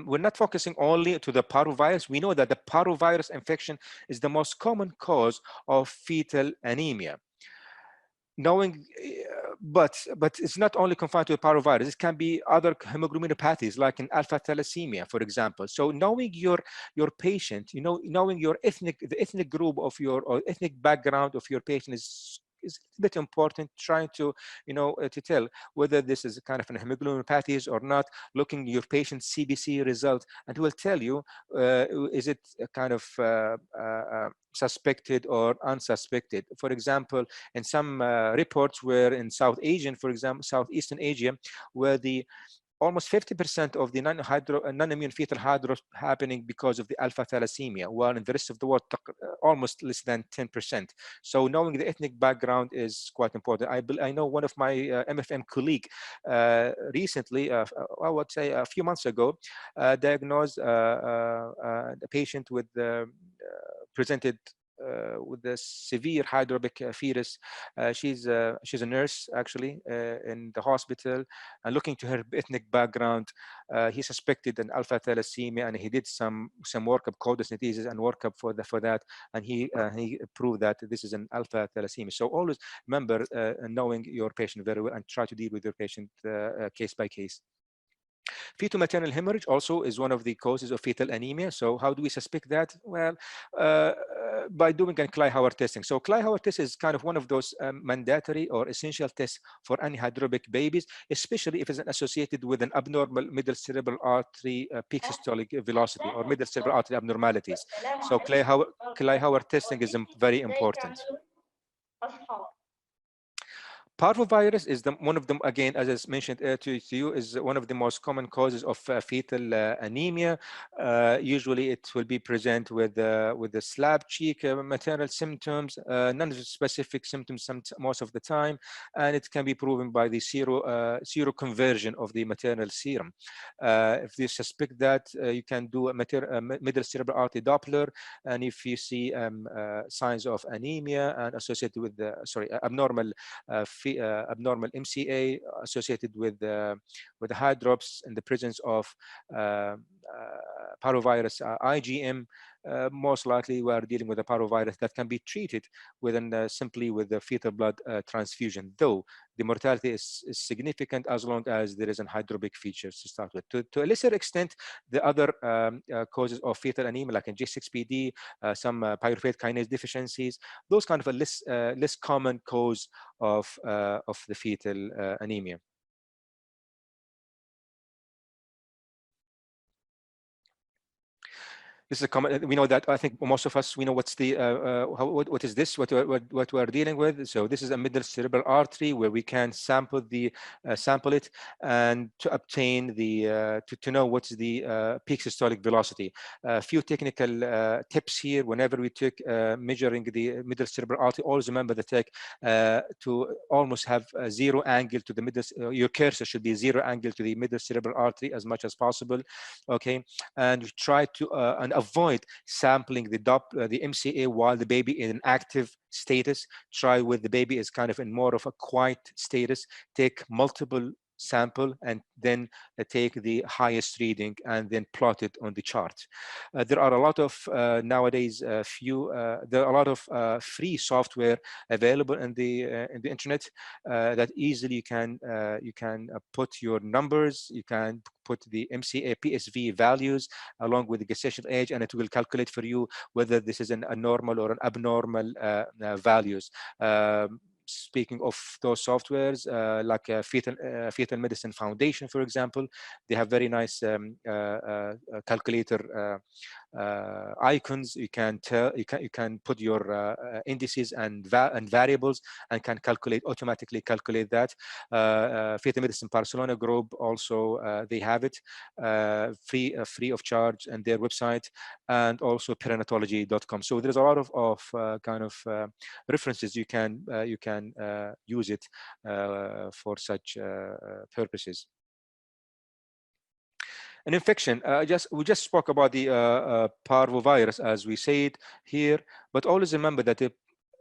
we're not focusing only to the parvovirus. We know that the parvovirus infection is the most common cause of fetal anemia. But it's not only confined to the parvovirus. It can be other hemoglobinuropathies, like in alpha thalassemia, for example. So knowing your patient, knowing the ethnic group of or ethnic background of your patient is a bit important, trying to to tell whether this is a kind of an hemoglobinopathies or not. Looking your patient's CBC result, and it will tell you is it a kind of suspected or unsuspected. For example, in some reports where in South Asian, for example, Southeastern Asia, where almost 50% of the non-immune fetal hydrops happening because of the alpha thalassemia, while in the rest of the world, almost less than 10%. So knowing the ethnic background is quite important. I know one of my MFM colleague recently, I would say a few months ago, diagnosed a patient with presented with the severe hydropic fetus. She's a nurse, actually, in the hospital, and looking to her ethnic background, he suspected an alpha thalassemia, and he did some workup, codosynthesis and workup for that, and he proved that this is an alpha thalassemia. So always remember knowing your patient very well and try to deal with your patient case by case. Fetal maternal hemorrhage also is one of the causes of fetal anemia. So how do we suspect that? Well, by doing a Kleihauer testing. So Kleihauer test is kind of one of those mandatory or essential tests for any hydropic babies, especially if it's associated with an abnormal middle cerebral artery peak systolic velocity or middle cerebral artery abnormalities. So Kleihauer testing is very important. Parvovirus is one of them, again, as I mentioned to you, is one of the most common causes of fetal anemia. Usually it will be present with the slab cheek maternal symptoms, non-specific symptoms most of the time, and it can be proven by the seroconversion of the maternal serum. If you suspect that, you can do a middle cerebral artery Doppler, and if you see signs of anemia and associated with abnormal MCA associated with the hydrops in the presence of parvovirus IgM, most likely we are dealing with a parvovirus that can be treated simply with the fetal blood transfusion, though the mortality is significant as long as there is an hydropic feature to start with. To a lesser extent, the other causes of fetal anemia, like in J6PD, some pyruvate kinase deficiencies, those kind of a less common cause of the fetal anemia. This is a common. We know that. I think most of us, we know what's the what is this? What we're dealing with. So this is a middle cerebral artery where we can sample it and to obtain the to know what's the peak systolic velocity. A few technical tips here. Whenever we take measuring the middle cerebral artery, always remember the tech to almost have a zero angle to the middle. Your cursor should be zero angle to the middle cerebral artery as much as possible. Okay, and try to and avoid sampling the MCA while the baby is in active status. Try with the baby is kind of in more of a quiet status. Take multiple sample and then take the highest reading and then plot it on the chart. There are a lot of nowadays there are a lot of free software available in the internet that easily you can put your numbers, you can put the MCA PSV values along with the gestational age, and it will calculate for you whether this is a normal or an abnormal values. Speaking of those softwares, like Fetal Medicine Foundation, for example, they have very nice calculator icons. You can put your indices and variables and can automatically calculate that. Fetal Medicine Barcelona group also they have it free of charge on their website, and also perinatology.com. So there's a lot of kind of references you can use it for such purposes. An infection, we just spoke about the parvovirus, as we said here, but always remember that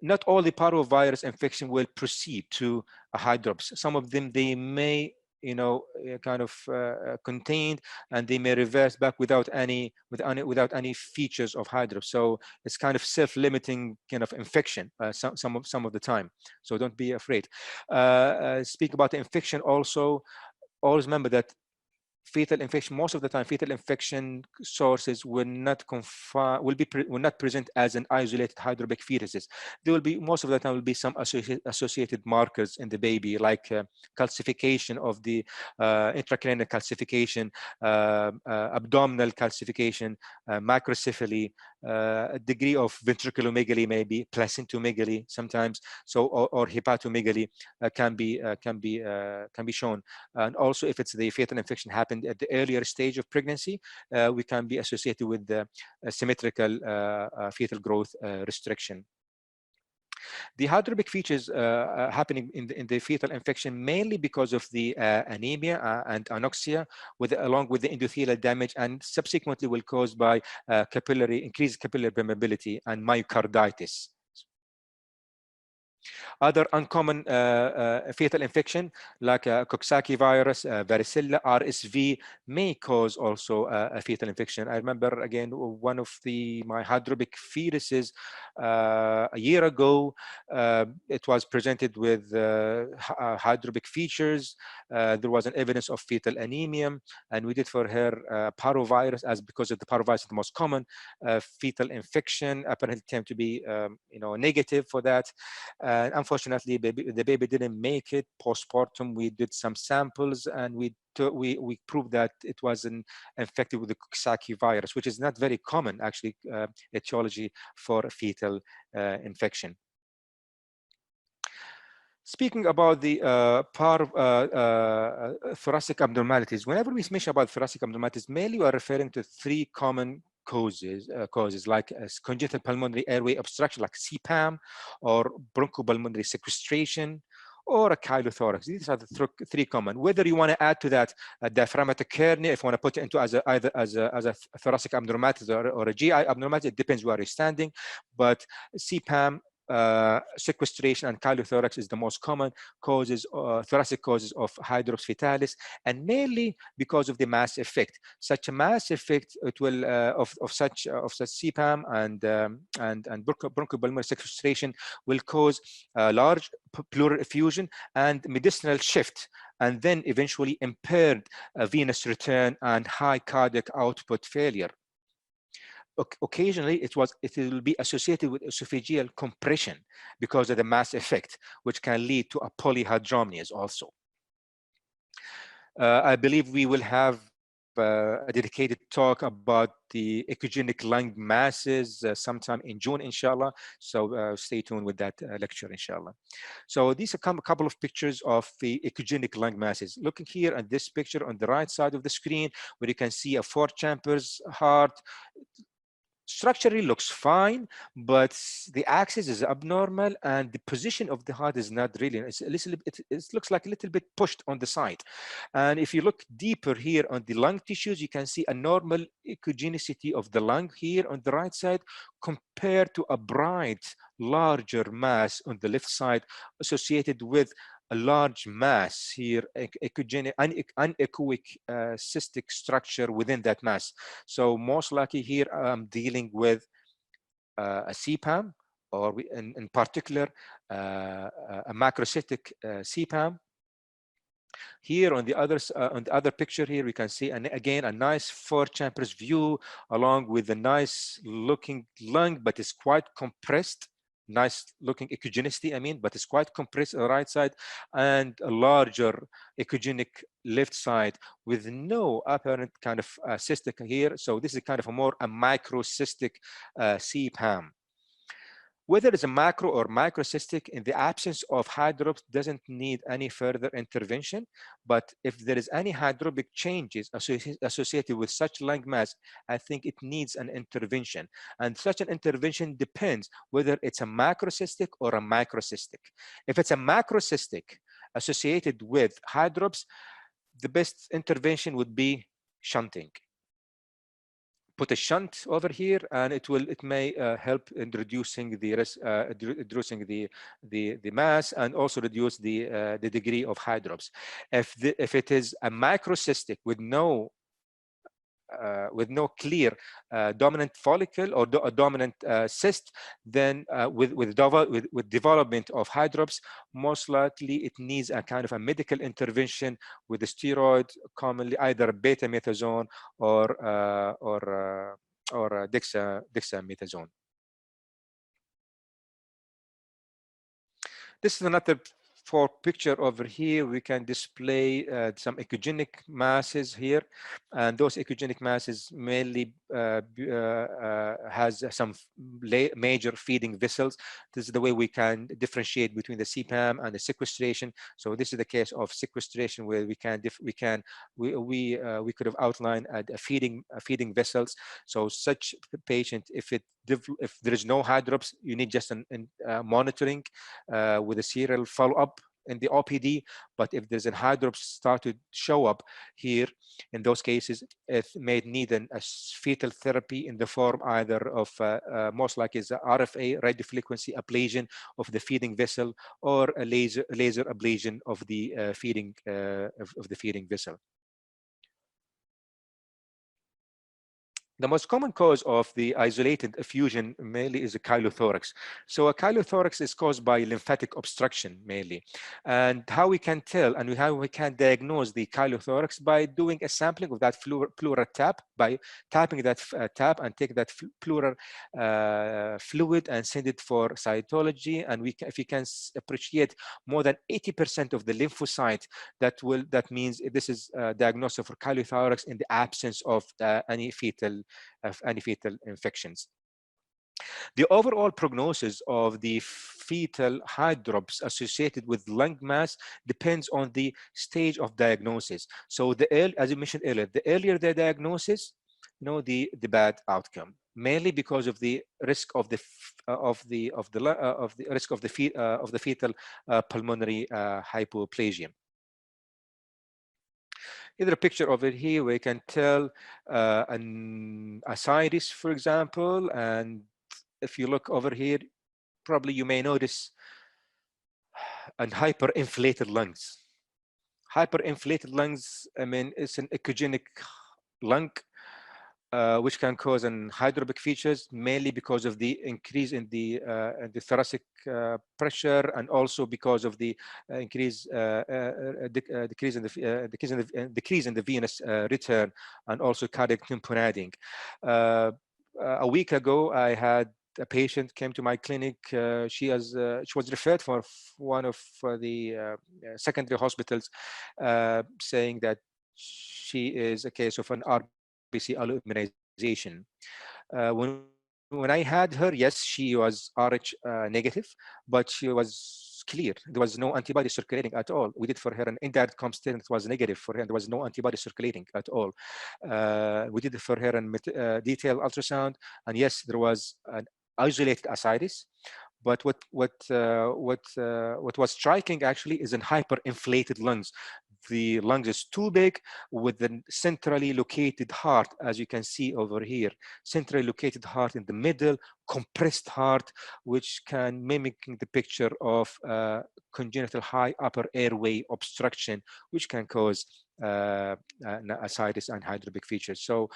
not all the parvovirus infection will proceed to hydrops. Some of them, they may, you know, kind of contained, and they may reverse back without any features of hydrops. So it's kind of self-limiting kind of infection some of the time. So don't be afraid. Speak about the infection also. Always remember that fetal infection, most of the time, fetal infection sources will not present as an isolated hydropic fetuses. There will be, most of the time, will be some associated markers in the baby, like calcification of the intracranial calcification, abdominal calcification, macrocephaly, a degree of ventriculomegaly, maybe placentomegaly sometimes, so or hepatomegaly can be shown. And also, if it's the fetal infection happened at the earlier stage of pregnancy, we can be associated with the symmetrical fetal growth restriction. The hydropic features happening in the fetal infection mainly because of the anemia and anoxia, along with the endothelial damage, and subsequently will caused by increased capillary permeability and myocarditis. Other uncommon fetal infection like Coxsackie virus, varicella, RSV may cause also a fetal infection. I remember again one of my hydropic fetuses a year ago. It was presented with hydropic features. There was an evidence of fetal anemia, and we did for her parvovirus, as because of the parvovirus is the most common fetal infection. Apparently tend to be negative for that. Unfortunately, the baby didn't make it postpartum. We did some samples, and we proved that it wasn't infected with the Coxsackie virus, which is not very common, actually, etiology for fetal infection. Speaking about the thoracic abnormalities, whenever we mention about thoracic abnormalities, mainly we are referring to three common causes like congenital pulmonary airway obstruction, like CPAM, or bronchopulmonary sequestration, or a chylothorax. These are the three common. Whether you want to add to that a diaphragmatic hernia, if you want to put it into either as a thoracic abnormality or a GI abnormality, it depends where you're standing. But CPAM, sequestration, and chylothorax is the most common causes, thoracic causes of hydrops fetalis, and mainly because of the mass effect. Such a mass effect, it will of such CPAM and bronchopulmonary sequestration will cause large pleural effusion and medicinal shift, and then eventually impaired venous return and high cardiac output failure. Occasionally, it will be associated with esophageal compression because of the mass effect, which can lead to a polyhydramnias also. I believe we will have a dedicated talk about the echogenic lung masses sometime in June, inshallah. So stay tuned with that lecture, inshallah. So these are a couple of pictures of the echogenic lung masses. Looking here at this picture on the right side of the screen, where you can see a 4 chambers heart. Structurally looks fine, but the axis is abnormal and the position of the heart is not really, it's a little bit, it looks like a little bit pushed on the side. And if you look deeper here on the lung tissues, you can see a normal echogenicity of the lung here on the right side compared to a bright, larger mass on the left side associated with a large mass here, echogenic, anechoic cystic structure within that mass. So most likely here I'm dealing with a CPAM, or in particular a macrocytic CPAM. Here on the other picture here, we can see again a nice 4 chambers view along with a nice looking lung, but it's quite compressed. Nice looking echogenicity, I mean, but it's quite compressed on the right side, and a larger echogenic left side with no apparent kind of cystic here. So this is kind of a microcystic CPAM. Whether it's a macro or microcystic, in the absence of hydrops, doesn't need any further intervention. But if there is any hydropic changes associated with such lung mass, I think it needs an intervention. And such an intervention depends whether it's a macrocystic or a microcystic. If it's a macrocystic associated with hydrops, the best intervention would be shunting. Put a shunt over here, and it may help in reducing the risk, reducing the mass, and also reduce the degree of hydrops. If it is a microcystic with no clear dominant follicle or a dominant cyst, then with development of hydrops, most likely it needs a kind of a medical intervention with a steroid, commonly either betamethasone or dexamethasone. This is another picture over here. We can display some echogenic masses here, and those echogenic masses mainly has some major feeding vessels. This is the way we can differentiate between the CPAM and the sequestration. So this is the case of sequestration, where we could have outlined a feeding vessels. So such patient, if there is no hydrops, you need just monitoring with a serial follow-up in the OPD. But if there's a hydrops start to show up here, in those cases, it may need a fetal therapy in the form either of most likely is RFA, radiofrequency ablation of the feeding vessel, or a laser ablation of the feeding vessel. The most common cause of the isolated effusion mainly is a chylothorax. So a chylothorax is caused by lymphatic obstruction mainly. And how we can tell and how we can diagnose the chylothorax by doing a sampling of that pleural tap, by tapping that tap and take that pleural fluid and send it for cytology. And if you can appreciate more than 80% of the lymphocyte, that means this is diagnosis for chylothorax in the absence of any fetal infections. The overall prognosis of the fetal hydrops associated with lung mass depends on the stage of diagnosis. So as I mentioned earlier, the earlier the diagnosis, the bad outcome, mainly because of the risk of the fetal pulmonary hypoplasia. Either a picture over here where you can tell an ascites, for example, and if you look over here, probably you may notice an hyperinflated lungs. Hyperinflated lungs, I mean, it's an echogenic lung, which can cause an hydropic features, mainly because of the increase in the thoracic pressure, and also because of the decrease in the venous return, and also cardiac tamponading. A week ago, I had a patient came to my clinic. She was referred for one of the secondary hospitals, saying that she is a case of an RBC alloimmunization. When I had her, yes, she was Rh negative, but she was clear. There was no antibody circulating at all. We did for her an indirect comp stain. It was negative for her. There was no antibody circulating at all. We did for her a detailed ultrasound, and yes, there was an isolated ascites. But what was striking actually is in hyperinflated lungs. The lungs is too big with the centrally located heart, as you can see over here. Centrally located heart in the middle, compressed heart, which can mimic the picture of congenital high upper airway obstruction, which can cause ascites and hydropic features. So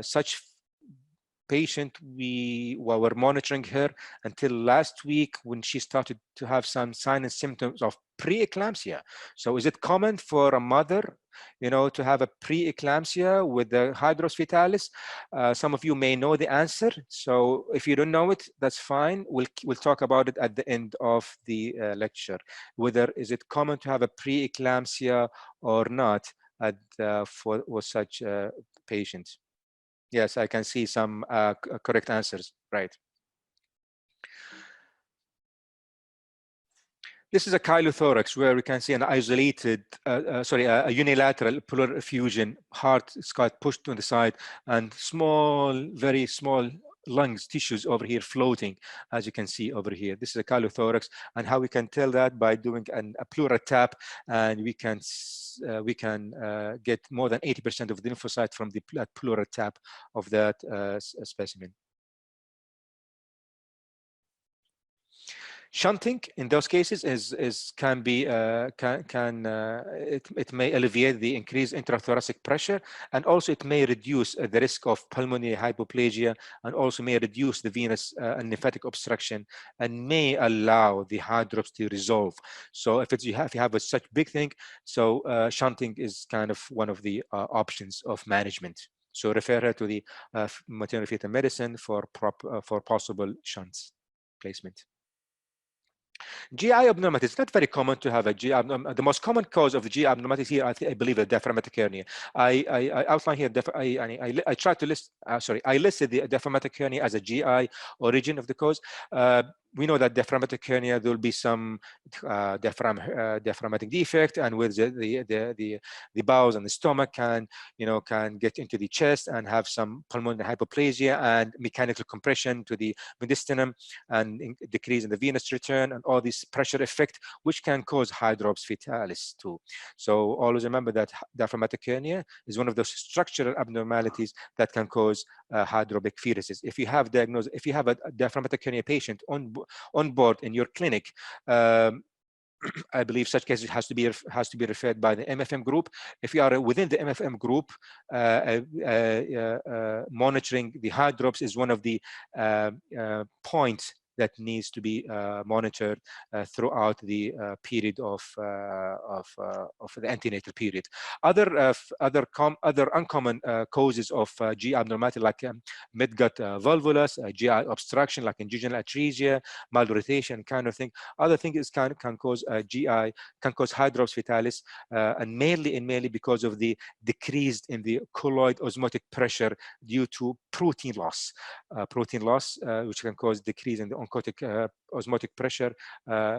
such patient, we were monitoring her until last week when she started to have some signs and symptoms of preeclampsia. So is it common for a mother, to have a preeclampsia with the hydrops fetalis? Some of you may know the answer. So if you don't know it, that's fine. We'll talk about it at the end of the lecture. Whether is it common to have a preeclampsia or not for such patients. Yes, I can see some correct answers, right. This is a chylothorax where we can see an isolated, a unilateral pleural effusion, heart is got pushed to the side, and small, very small lungs tissues over here floating, as you can see over here. This is a chylothorax, and how we can tell that by doing a pleural tap, and we can get more than 80% of the lymphocyte from the pleural tap of that specimen. Shunting in those cases it may alleviate the increased intrathoracic pressure, and also it may reduce the risk of pulmonary hypoplasia, and also may reduce the venous and lymphatic obstruction, and may allow the hydrops to resolve. So if you have such big thing, so shunting is kind of one of the options of management. So refer her to the maternal fetal medicine for possible shunts placement. GI abnormalities. It's not very common to have a GI abnormality. The most common cause of the GI abnormalities here, I believe, is diaphragmatic hernia. I outline here. I tried to list. I listed the diaphragmatic hernia as a GI origin of the cause. We know that diaphragmatic hernia, there will be some diaphragmatic defect, and with the bowels and the stomach can get into the chest and have some pulmonary hypoplasia and mechanical compression to the mediastinum and decrease in the venous return, and all this pressure effect, which can cause hydrops fetalis too. So always remember that diaphragmatic hernia is one of those structural abnormalities that can cause hydropic fetuses. If you have a diaphragmatic hernia patient on board in your clinic, I believe such cases has to be referred by the MFM group. If you are within the MFM group, monitoring the hydrops is one of the points that needs to be monitored throughout the period of the antenatal period. Other uncommon causes of GI abnormality, like midgut volvulus, GI obstruction, like jejunal atresia, malrotation kind of thing. Other thing is can cause hydrops fetalis, and mainly because of the decrease in the colloid osmotic pressure due to protein loss, which can cause decrease in the oncotic osmotic pressure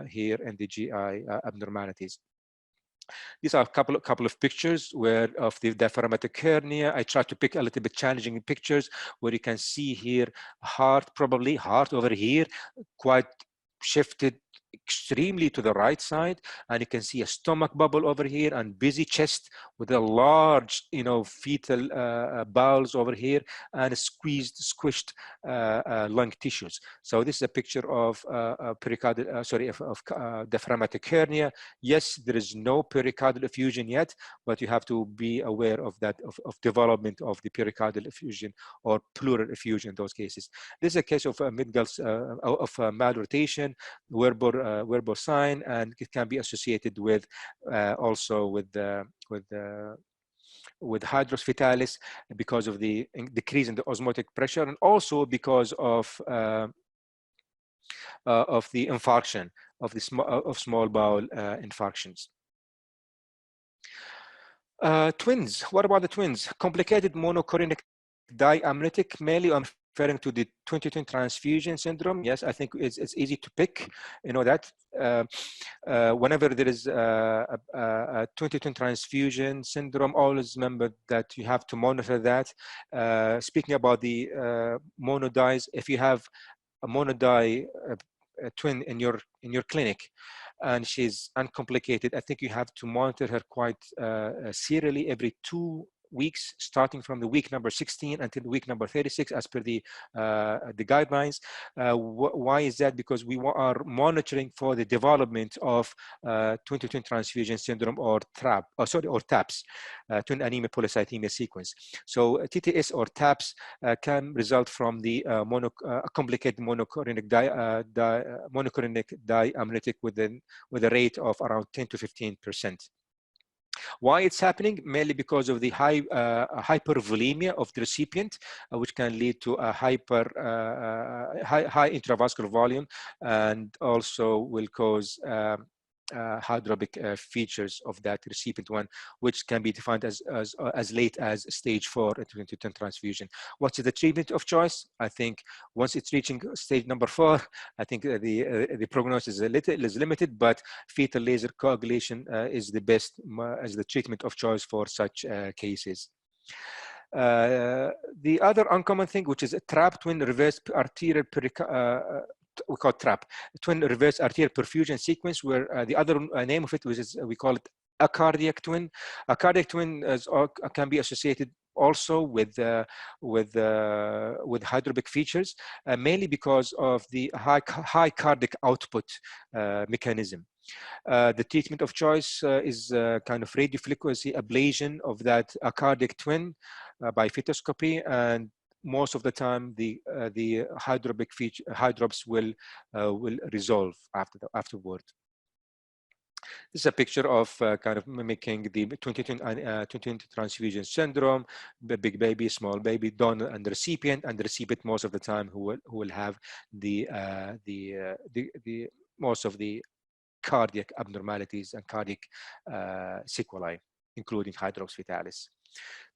here in the GI abnormalities. These are a couple of pictures of the diaphragmatic hernia. I try to pick a little bit challenging pictures where you can see here heart over here, quite shifted extremely to the right side, and you can see a stomach bubble over here and busy chest with a large fetal bowels over here and squished lung tissues. So this is a picture of pericardial diaphragmatic hernia. Yes, there is no pericardial effusion yet, but you have to be aware of that of development of the pericardial effusion or pleural effusion in those cases. This is a case of midgul's of malrotation, verbal sign, and it can be associated with also with hydrops fetalis because of the decrease in the osmotic pressure, and also because of the infarction of small bowel infarctions. Twins. What about the twins? Complicated monochorionic diamnitic, mainly I'm referring to the 20-20 transfusion syndrome. Yes, I think it's easy to pick. You know that whenever there is a 20-20 transfusion syndrome, always remember that you have to monitor that. Speaking about the monodies, if you have a monodi twin in your clinic, and she's uncomplicated, I think you have to monitor her quite serially every 2 weeks, starting from the week number 16 until week number 36, as per the guidelines. Why is that? Because we are monitoring for the development of twin-to-twin transfusion syndrome, or TAPS, twin anemia polycythemia sequence. So TTS or TAPS can result from the complicated monochorionic diamnitic with a rate of around 10 to 15%. Why it's happening? Mainly because of the high hypervolemia of the recipient, which can lead to a high intravascular volume, and also will cause hydropic features of that recipient one, which can be defined as late as stage 4 twin-to-twin transfusion. What's the treatment of choice? I think once it's reaching stage number 4, I think the prognosis is limited, but fetal laser coagulation is the best as the treatment of choice for such cases. The other uncommon thing, which is a TRAP, twin reverse arterial we call TRAP, twin reverse arterial perfusion sequence, where the other name of it, which is we call it a cardiac twin. A cardiac twin can be associated also with hydropic features, mainly because of the high cardiac output mechanism. The treatment of choice is kind of radiofrequency ablation of that cardiac twin by fetoscopy, and most of the time the hydropic hydrops will resolve afterward. This is a picture of kind of mimicking the 20-20 transfusion syndrome, the big baby, small baby, donor and recipient, and the recipient most of the time who will have the most of the cardiac abnormalities and cardiac sequelae, including hydrops fetalis.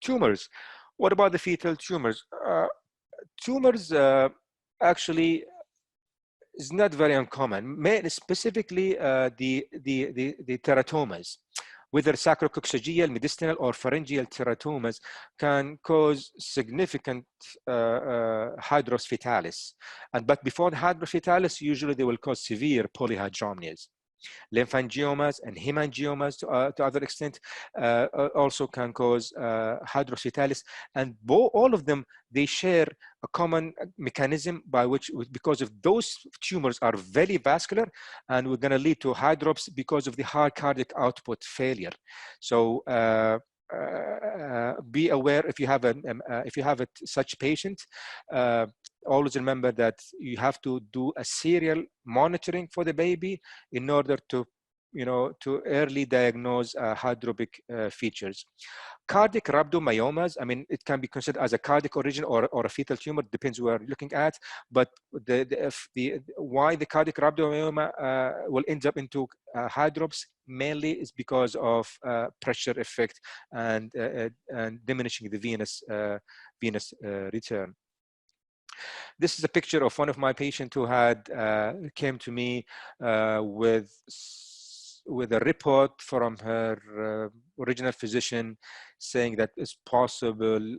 Tumors. What about the fetal tumors? Tumors actually is not very uncommon. Specifically, the teratomas, whether sacrococcygeal, mediastinal, or pharyngeal teratomas, can cause significant hydrops fetalis. But before the hydrops fetalis, usually they will cause severe polyhydramnias. Lymphangiomas and hemangiomas to other extent also can cause hydrops fetalis, and all of them, they share a common mechanism by which, because of those tumors are very vascular, and we're going to lead to hydrops because of the high cardiac output failure. So be aware if you have such patient. Always remember that you have to do a serial monitoring for the baby in order to, to early diagnose hydropic features. Cardiac rhabdomyomas, I mean, it can be considered as a cardiac origin or a fetal tumor, depends where you're looking at. But why the cardiac rhabdomyoma will end up into hydrops mainly is because of pressure effect and diminishing the venous return. This is a picture of one of my patients who had came to me with a report from her original physician saying that it's possible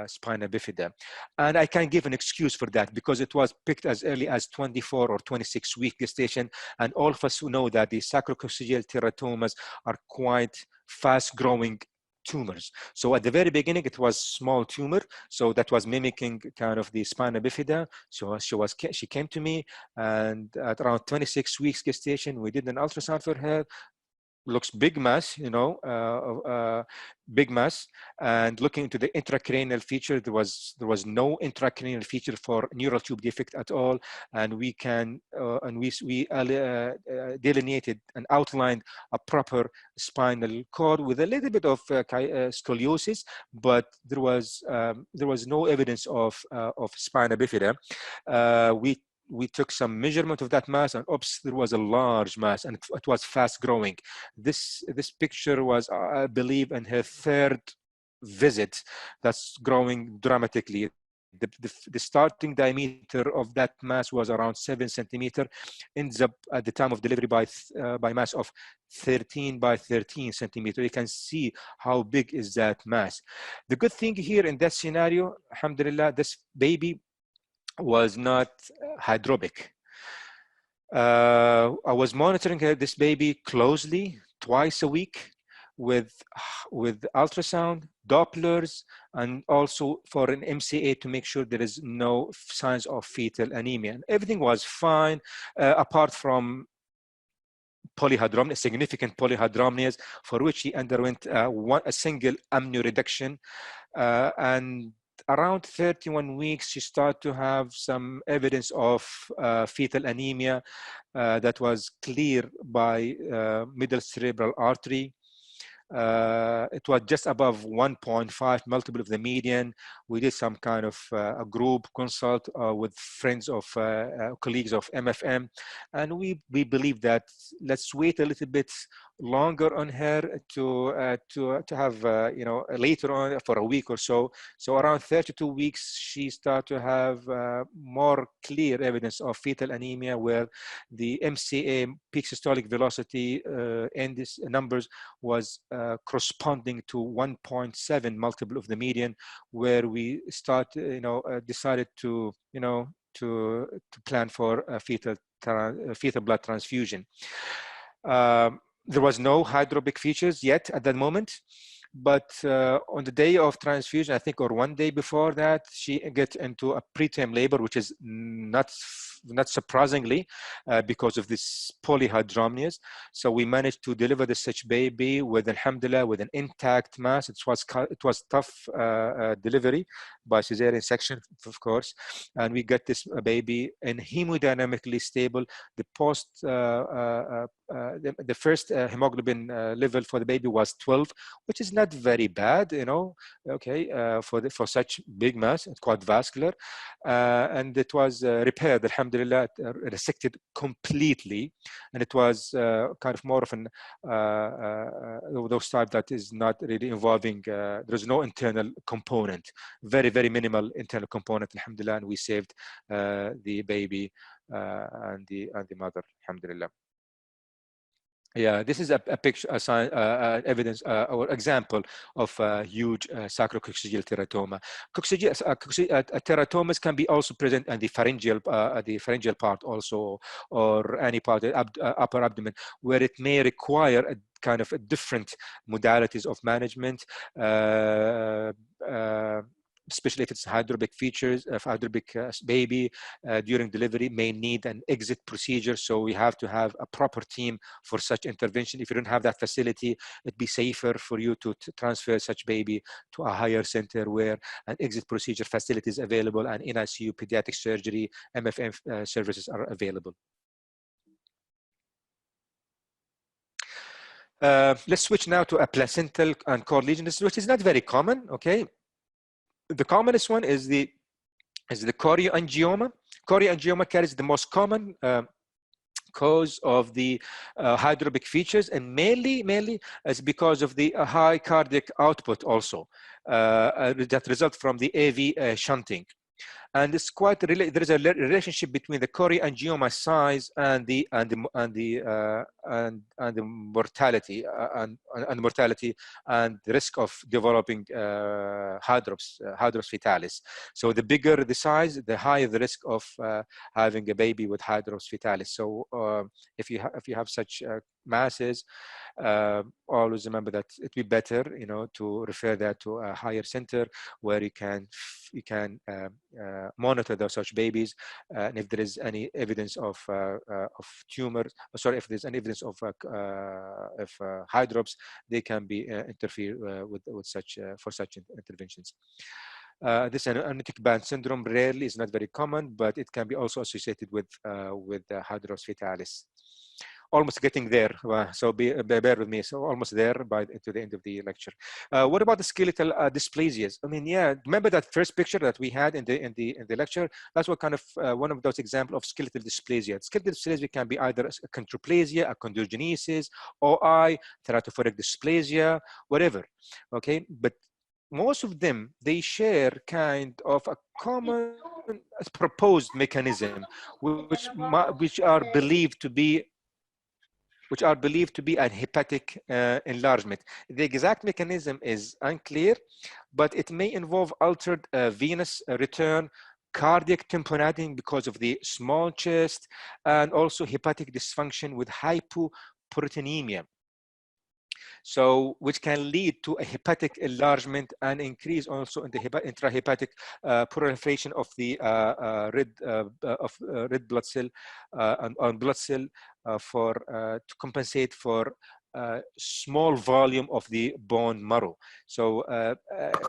spina bifida. And I can give an excuse for that because it was picked as early as 24 or 26 week gestation. And all of us who know that the sacrococcygeal teratomas are quite fast growing tumors. So at the very beginning, it was small tumor. So that was mimicking kind of the spina bifida. So she came to me, and at around 26 weeks gestation, we did an ultrasound for her. Looks big mass, big mass. And looking into the intracranial feature, there was no intracranial feature for neural tube defect at all. And we delineated and outlined a proper spinal cord with a little bit of scoliosis, but there was no evidence of spina bifida. We we took some measurement of that mass, and oops, there was a large mass, and it was fast growing. This picture was, I believe, in her third visit. That's growing dramatically. The starting diameter of that mass was around 7 centimeter, ends up at the time of delivery by mass of 13 by 13 centimeter. You can see how big is that mass. The good thing here in that scenario, alhamdulillah, this baby was not hydropic. I was monitoring this baby closely twice a week with ultrasound, Dopplers, and also for an MCA to make sure there is no signs of fetal anemia. And everything was fine, apart from polyhydramnias, significant polyhydramnias, for which he underwent a single amnioreduction, and around 31 weeks, she started to have some evidence of fetal anemia that was clear by middle cerebral artery. It was just above 1.5 multiple of the median. We did some kind of a group consult with friends of colleagues of MFM, and we believe that let's wait a little bit longer on her to have you know, later on for a week or so. So around 32 weeks, she started to have more clear evidence of fetal anemia, where the MCA peak systolic velocity and these numbers was corresponding to 1.7 multiple of the median, where we decided to plan for a fetal blood transfusion. There was no hydropic features yet at that moment, but on the day of transfusion, I think, or one day before that, she get into a preterm labor, which is not surprisingly because of this polyhydramnias. So we managed to deliver the such baby with, alhamdulillah, with an intact mass. It was tough delivery by cesarean section, of course, and we got this baby in hemodynamically stable. The the first hemoglobin level for the baby was 12, which is not very bad, you know, okay, for such big mass. It's quite vascular, and it was repaired, alhamdulillah, resected completely, and it was kind of more of an those type that is not really involving, there's no internal component, very minimal internal component, alhamdulillah, and we saved the baby and the mother, alhamdulillah. Yeah, this is a picture, evidence or example of a huge sacrococcygeal teratoma. Teratomas can be also present in the pharyngeal part also, or any part of the upper abdomen, where it may require a kind of a different modalities of management. Especially if it's hydropic features, hydropic baby during delivery may need an exit procedure. So we have to have a proper team for such intervention. If you don't have that facility, it'd be safer for you to transfer such baby to a higher center where an exit procedure facility is available, and in ICU pediatric surgery, MFM services are available. Let's switch now to a placental and cord lesion, which is not very common, okay? The commonest one is the chorioangioma. Chorioangioma carries the most common cause of the hydropic features, and mainly is because of the high cardiac output also that result from the AV shunting. And it's quite there is a relationship between the chorioangioma size and the mortality and the risk of developing hydrops fetalis. So the bigger the size, the higher the risk of having a baby with hydrops fetalis. So if you have such masses, always remember that it'd be better, you know, to refer that to a higher center where you can monitor those such babies, and if there is any evidence of tumors, if there's any evidence of hydrops, they can be interfered with such for such interventions. This analytic band syndrome rarely is not very common, but it can be also associated with hydrops fetalis. almost getting there. So bear with me. So almost there to the end of the lecture. What about the skeletal dysplasias? I mean, yeah, remember that first picture that we had in the lecture? That's what kind of one of those examples of skeletal dysplasia. Skeletal dysplasia can be either achondroplasia, achondrogenesis, OI, teratophoric dysplasia, whatever. Okay, but most of them, they share kind of a common proposed mechanism, which are believed to be a hepatic enlargement. The exact mechanism is unclear, but it may involve altered venous return, cardiac tamponading because of the small chest, and also hepatic dysfunction with hypoproteinemia. So, which can lead to a hepatic enlargement and increase also in the intrahepatic proliferation of the red blood cell and blood cell to compensate for small volume of the bone marrow. So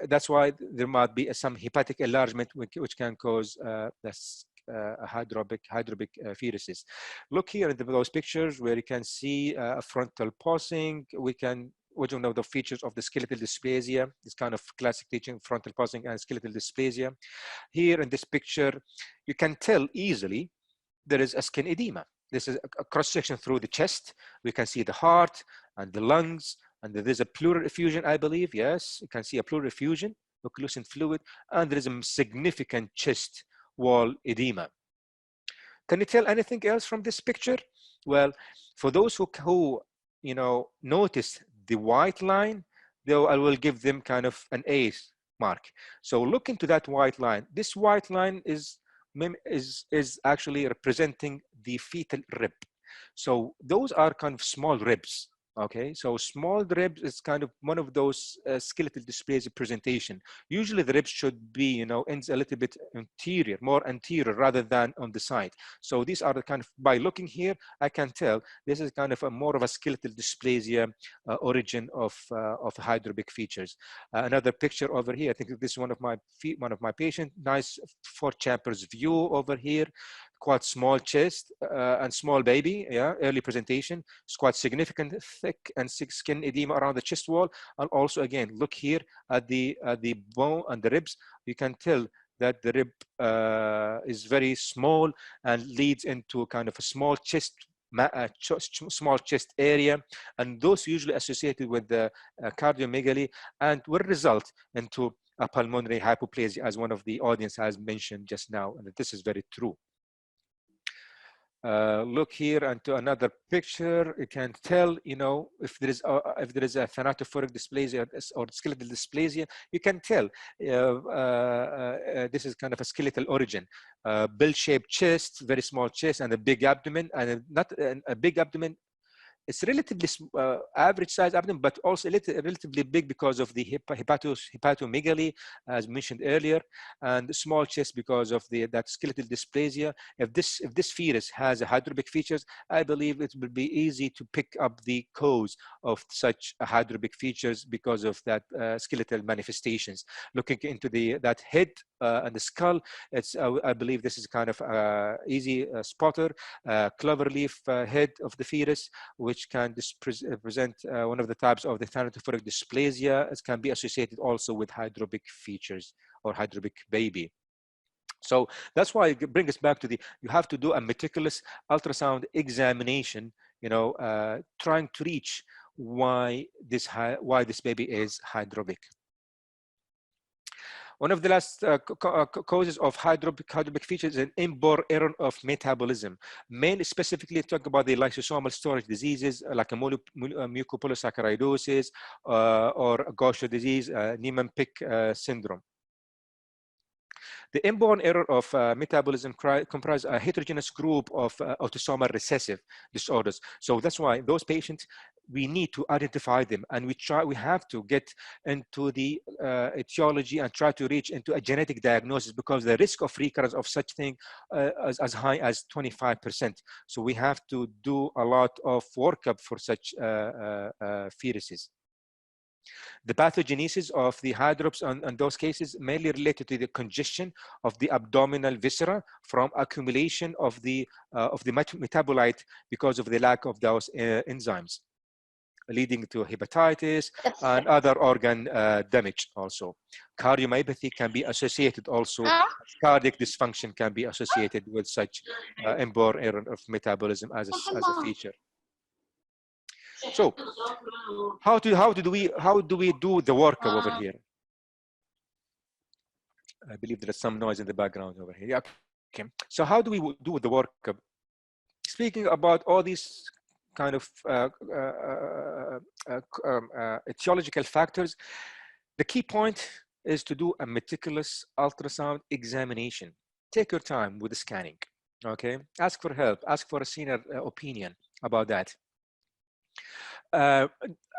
that's why there might be some hepatic enlargement which can cause hydropic fetuses. Look here in those pictures where you can see a frontal pulsing. Which is one of the features of the skeletal dysplasia. This kind of classic teaching, frontal pulsing and skeletal dysplasia. Here in this picture, you can tell easily there is a skin edema. This is a cross section through the chest. We can see the heart and the lungs, and there's a pleural effusion, I believe. Yes, you can see a pleural effusion, occlusal fluid, and there is a significant chest wall edema. Can you tell anything else from this picture? Well, for those who notice the white line, though, I will give them kind of an A mark. So look into that white line. This white line is actually representing the fetal rib. So those are kind of small ribs. Okay, so small ribs is kind of one of those skeletal dysplasia presentation. Usually the ribs should be, ends a little bit anterior, more anterior rather than on the side. So these are the kind of, by looking here, I can tell this is kind of more of a skeletal dysplasia origin of hydropic features. Another picture over here, I think this is one of my patients. Nice 4 chambers view over here. Quite small chest and small baby, yeah, early presentation. It's quite significant, thick and thick skin edema around the chest wall. And also, again, look here at the bone and the ribs. You can tell that the rib is very small and leads into kind of a small chest area, and those usually associated with the cardiomegaly and will result into a pulmonary hypoplasia, as one of the audience has mentioned just now, and this is very true. Look here into another picture. You can tell, if there is a thanatophoric dysplasia or skeletal dysplasia, you can tell this is kind of a skeletal origin. Bell-shaped chest, very small chest, and a big abdomen, and not a big abdomen. It's relatively average size abdomen, but also relatively big because of the hepatomegaly, as mentioned earlier, and the small chest because of that skeletal dysplasia. If this fetus has a hydropic features, I believe it will be easy to pick up the cause of such hydropic features because of that skeletal manifestations. Looking into that head and the skull, I believe this is kind of easy spotter, cloverleaf head of the fetus, which can present one of the types of the thanatophoric dysplasia. It can be associated also with hydropic features or hydropic baby. So that's why it brings us back to you have to do a meticulous ultrasound examination, trying to reach why this baby is hydropic. One of the last causes of hydropic features is an inborn error of metabolism. Mainly specifically talk about the lysosomal storage diseases like a mucopolysaccharidosis or Gaucher disease, Niemann-Pick syndrome. The inborn error of metabolism comprises a heterogeneous group of autosomal recessive disorders. So that's why those patients, we need to identify them, and we have to get into the etiology and try to reach into a genetic diagnosis, because the risk of recurrence of such thing is as high as 25%. So we have to do a lot of workup for such fetuses. The pathogenesis of the hydrops on those cases mainly related to the congestion of the abdominal viscera from accumulation of the metabolite because of the lack of those enzymes, leading to hepatitis and other organ damage also. Cardiomyopathy can be associated also, cardiac dysfunction can be associated with such inborn error of metabolism as a feature. So how do we do the workup over here? I believe there is some noise in the background over here. Yeah. Okay. So how do we do the workup? Speaking about all these kind of etiological factors, the key point is to do a meticulous ultrasound examination. Take your time with the scanning. Okay. Ask for help. Ask for a senior opinion about that.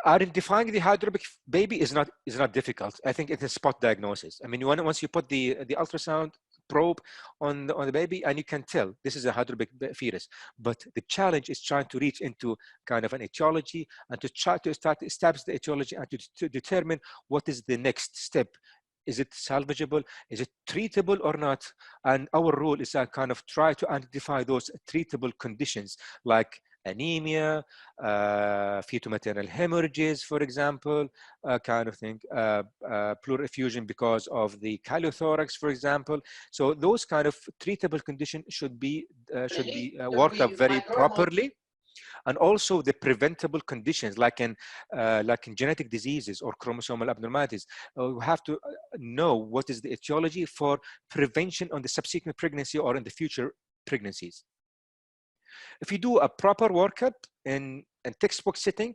Identifying the hydropic baby is not difficult. I think it's a spot diagnosis. I mean, once you put the ultrasound probe on the baby, and you can tell this is a hydropic fetus. But the challenge is trying to reach into kind of an etiology and to try to establish the etiology and to determine what is the next step. Is it salvageable? Is it treatable or not? And our role is to kind of try to identify those treatable conditions like anemia, fetal-maternal hemorrhages, for example, kind of thing, pleural effusion because of the chylothorax, for example. So those kind of treatable conditions should be worked up very properly. And also the preventable conditions like in genetic diseases or chromosomal abnormalities. We have to know what is the etiology for prevention on the subsequent pregnancy or in the future pregnancies. If you do a proper workup in textbook setting,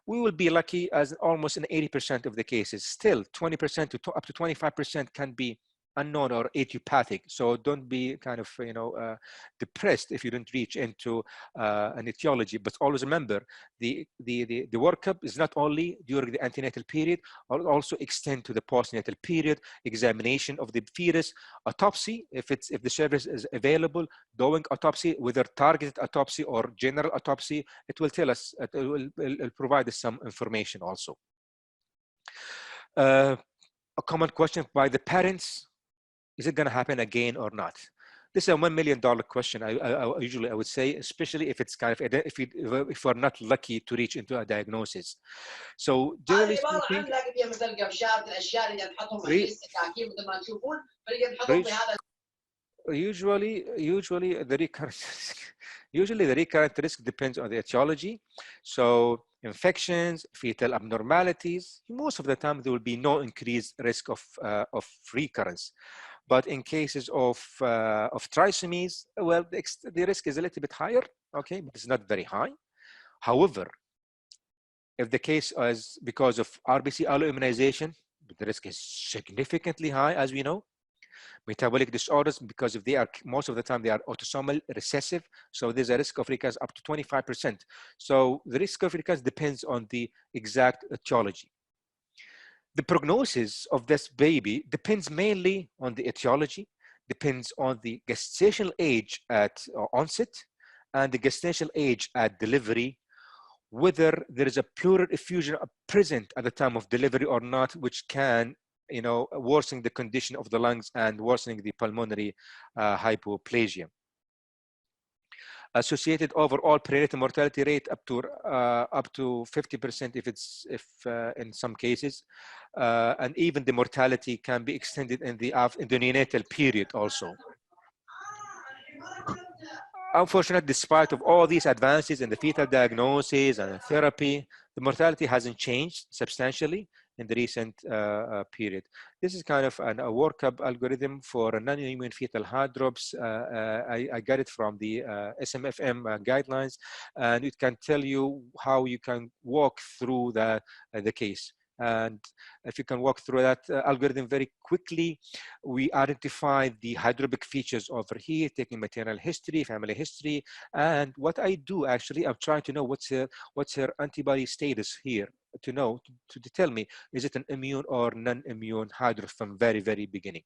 we will be lucky as almost in 80% of the cases. Still 20% to up to 25% can be unknown or idiopathic. So don't be kind of depressed if you don't reach into an etiology. But always remember, the workup is not only during the antenatal period, but also extend to the postnatal period, examination of the fetus, autopsy if the service is available, doing autopsy, whether targeted autopsy or general autopsy. It will tell us, it will provide us some information also. A common question by the parents: is it going to happen again or not? This is a $1 million question. I usually would say, especially if it's kind of if we're not lucky to reach into a diagnosis. So generally speaking, usually the recurrent risk depends on the etiology. So infections, fetal abnormalities, most of the time there will be no increased risk of recurrence. But in cases of trisomies, well, the risk is a little bit higher, okay, but it's not very high. However, if the case is because of RBC alloimmunization, the risk is significantly high, as we know. Metabolic disorders, because if they are, most of the time they are autosomal recessive, so there's a risk of recurrence up to 25%. So the risk of recurrence depends on the exact etiology. The prognosis of this baby depends mainly on the etiology, depends on the gestational age at onset and the gestational age at delivery, whether there is a pleural effusion present at the time of delivery or not, which can worsen the condition of the lungs and worsening the pulmonary hypoplasia. Associated overall perinatal mortality rate up to 50% if in some cases, and even the mortality can be extended in the neonatal period also. Unfortunately, despite of all these advances in the fetal diagnosis and therapy, the mortality hasn't changed substantially in the recent period. This is kind of a workup algorithm for non-immune fetal hydrops. I got it from the SMFM guidelines, and it can tell you how you can walk through the case. And if you can walk through that algorithm very quickly, we identify the hydropic features over here, taking maternal history, family history. And what I do actually, I'm trying to know what's her antibody status here, to know, to tell me, is it an immune or non-immune hydrop from very, very beginning.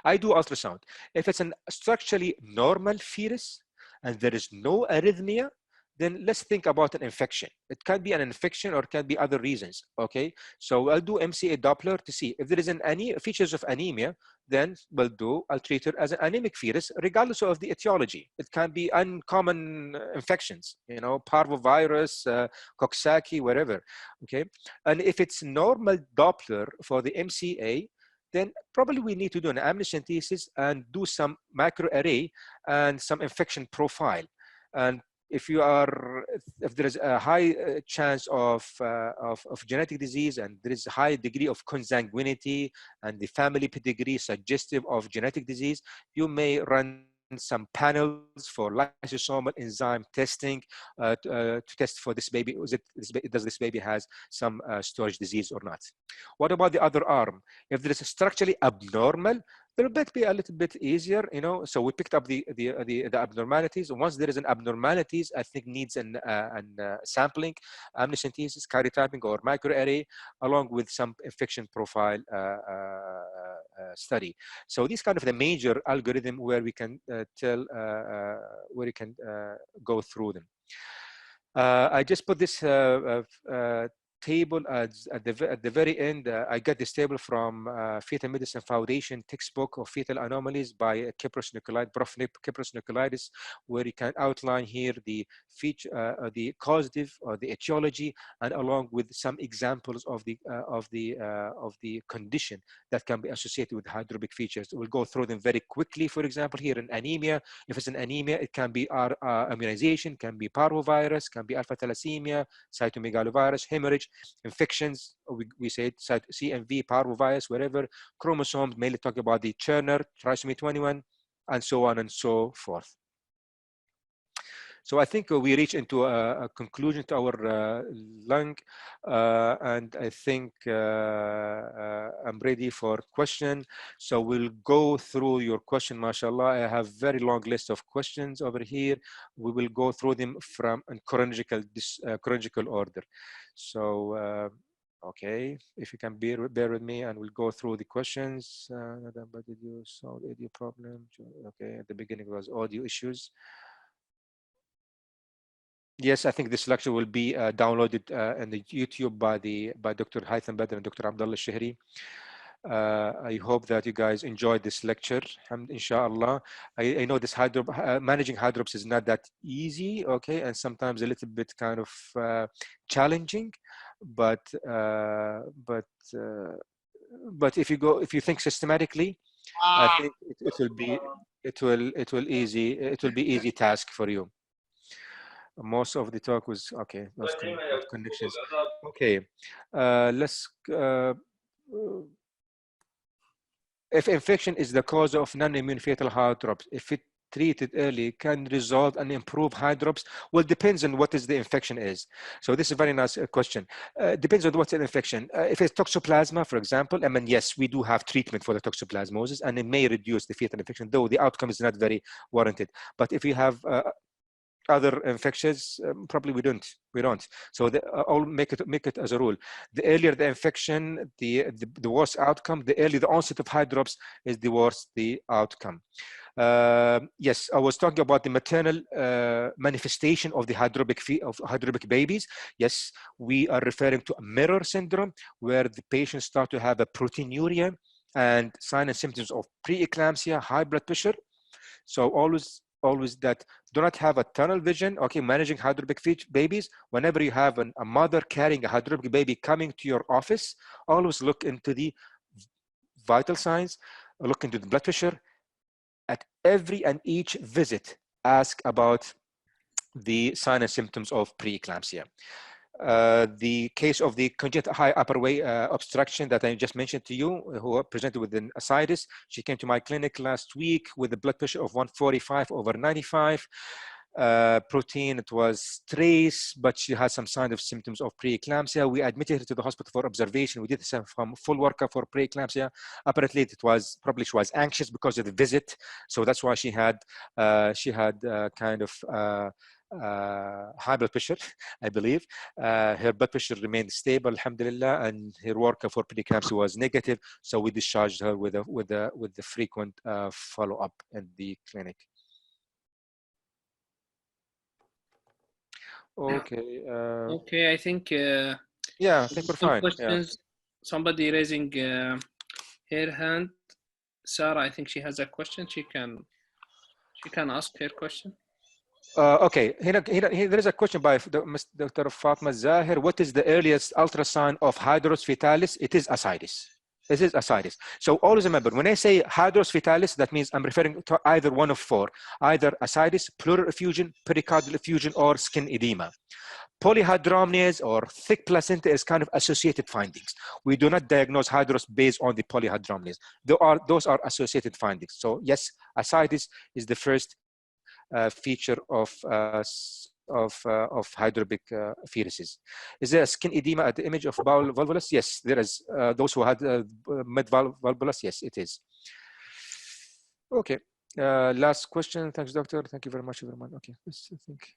I do ultrasound. If it's a structurally normal fetus and there is no arrhythmia, then let's think about an infection. It can be an infection or it can be other reasons, okay? So I'll do MCA Doppler to see if there is any features of anemia, then I'll treat her as an anemic fetus, regardless of the etiology. It can be uncommon infections, you know, parvovirus, Coxsackie, whatever, okay? And if it's normal Doppler for the MCA, then probably we need to do an amniocentesis and do some microarray and some infection profile. And if there is a high chance of genetic disease and there is a high degree of consanguinity and the family pedigree suggestive of genetic disease, you may run some panels for lysosomal enzyme testing to test for this baby. Does this baby has some storage disease or not? What about the other arm? If there is a structurally abnormal, there might be a little bit easier, you know. So we picked up the abnormalities. Once there is an abnormalities, I think needs an sampling, amniocentesis, karyotyping, or microarray, along with some infection profile study. So these kind of the major algorithm where we can tell where you can go through them. I just put this table at the very end. I got this table from Fetal Medicine Foundation textbook of fetal anomalies by Prof. Kypros Nicolaides, where you can outline here the feature, the causative or the etiology, and along with some examples of the condition that can be associated with hydropic features. We'll go through them very quickly. For example, here in anemia, if it's an anemia, it can be immunization, can be parvovirus, can be alpha thalassemia, cytomegalovirus, hemorrhage. Infections, we said CMV, parvovirus, whatever. Chromosomes, mainly talk about the Turner, trisomy 21, and so on and so forth. So I think we reach into a conclusion to our lung, and I think I'm ready for question. So we'll go through your question, mashallah. I have very long list of questions over here. We will go through them from in chronological order. So okay, if you can bear with me, and we'll go through the questions. But did you solve audio problem? Okay, at the beginning was audio issues. Yes, I think this lecture will be downloaded in the YouTube by Dr. Haitham Badr and Dr. Abdullah Shahri. I hope that you guys enjoyed this lecture, inshallah. I know this managing hydrops is not that easy, okay, and sometimes a little bit kind of challenging, but if you think systematically, I think it will be easy task for you. Most of the talk was okay. Those connections. Okay, let's. If infection is the cause of non-immune fetal hydrops, if it treated early can result and improve hydrops? Well, depends on what is the infection is. So this is a very nice question. Depends on what's an infection. If it's toxoplasma, for example, I mean, yes, we do have treatment for the toxoplasmosis, and it may reduce the fetal infection, though the outcome is not very warranted. But if you have other infections, probably we don't. So I'll make it as a rule. The earlier the infection, the worse outcome. The earlier the onset of hydrops is the worse the outcome. Yes, I was talking about the maternal manifestation of the hydropic babies. Yes, we are referring to a mirror syndrome, where the patients start to have a proteinuria and signs and symptoms of preeclampsia, high blood pressure. So always that do not have a tunnel vision. Okay, managing hydropic babies, whenever you have a mother carrying a hydropic baby coming to your office, always look into the vital signs, look into the blood pressure. At every and each visit, ask about the signs and symptoms of preeclampsia. The case of the congenital high upper way obstruction that I just mentioned to you, who presented with an ascites, she came to my clinic last week with a blood pressure of 145/95. Protein, it was trace, but she had some signs of symptoms of preeclampsia. We admitted her to the hospital for observation. We did some full workup for preeclampsia. Apparently, probably she was anxious because of the visit, so that's why she had kind of high blood pressure, I believe. Her blood pressure remained stable, alhamdulillah, and her workup for preeclampsia was negative. So we discharged her with the frequent follow-up in the clinic. Okay. Okay, I think Yeah, I think we're some fine. Yeah. questions. Somebody raising her hand. Sarah, I think she has a question. She can ask her question. Okay, there is a question by Dr. Fatma Zahir. What is the earliest ultrasound of hydros fetalis? It is ascites. This is ascites. So always remember, when I say hydros fetalis, that means I'm referring to either one of four, either ascites, pleural effusion, pericardial effusion, or skin edema. Polyhydramnias or thick placenta is kind of associated findings. We do not diagnose hydros based on the polyhydramnias. Those are associated findings. So yes, ascites is the first feature of hydropic fetuses. Is there a skin edema at the image of bowel volvulus? Yes, there is. Those who had mid volvulus, yes, it is. Okay. Last question. Thanks, doctor. Thank you very much, everyone. Okay, I think.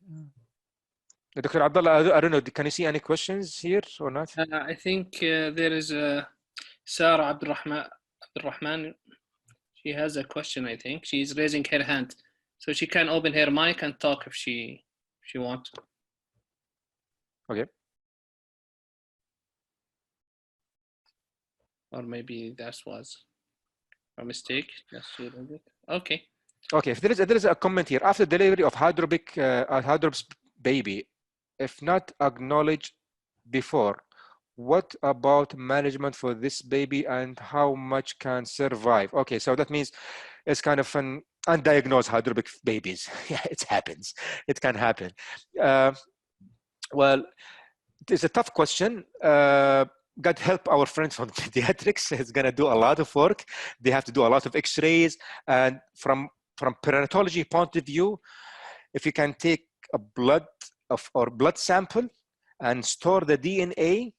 Dr. Abdullah, I don't know. Can you see any questions here or not? I think there is Sarah Abdurrahman. She has a question. I think she's raising her hand, so she can open her mic and talk if she wants. Okay. Or maybe that was a mistake. Just okay. Okay. If there is a comment here after delivery of hydrops baby, if not acknowledged before, what about management for this baby and how much can survive? Okay, so that means it's kind of an undiagnosed hydropic babies. Yeah, it happens. It can happen. Well, it's a tough question. God help our friends from pediatrics. It's going to do a lot of work. They have to do a lot of x-rays. And from perinatology point of view, if you can take a blood sample and store the DNA,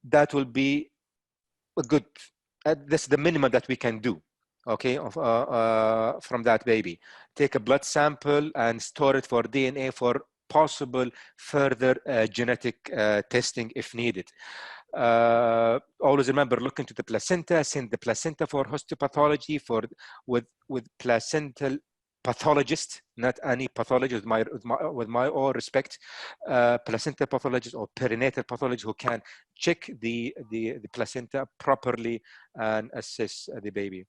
that will be good. That's the minimum that we can do. Okay, from that baby. Take a blood sample and store it for DNA for possible further genetic testing if needed. Always remember, look into the placenta, send the placenta for histopathology with placental pathologist, not any pathologist, with my all respect, placenta pathologist or perinatal pathologist who can check the placenta properly and assess the baby.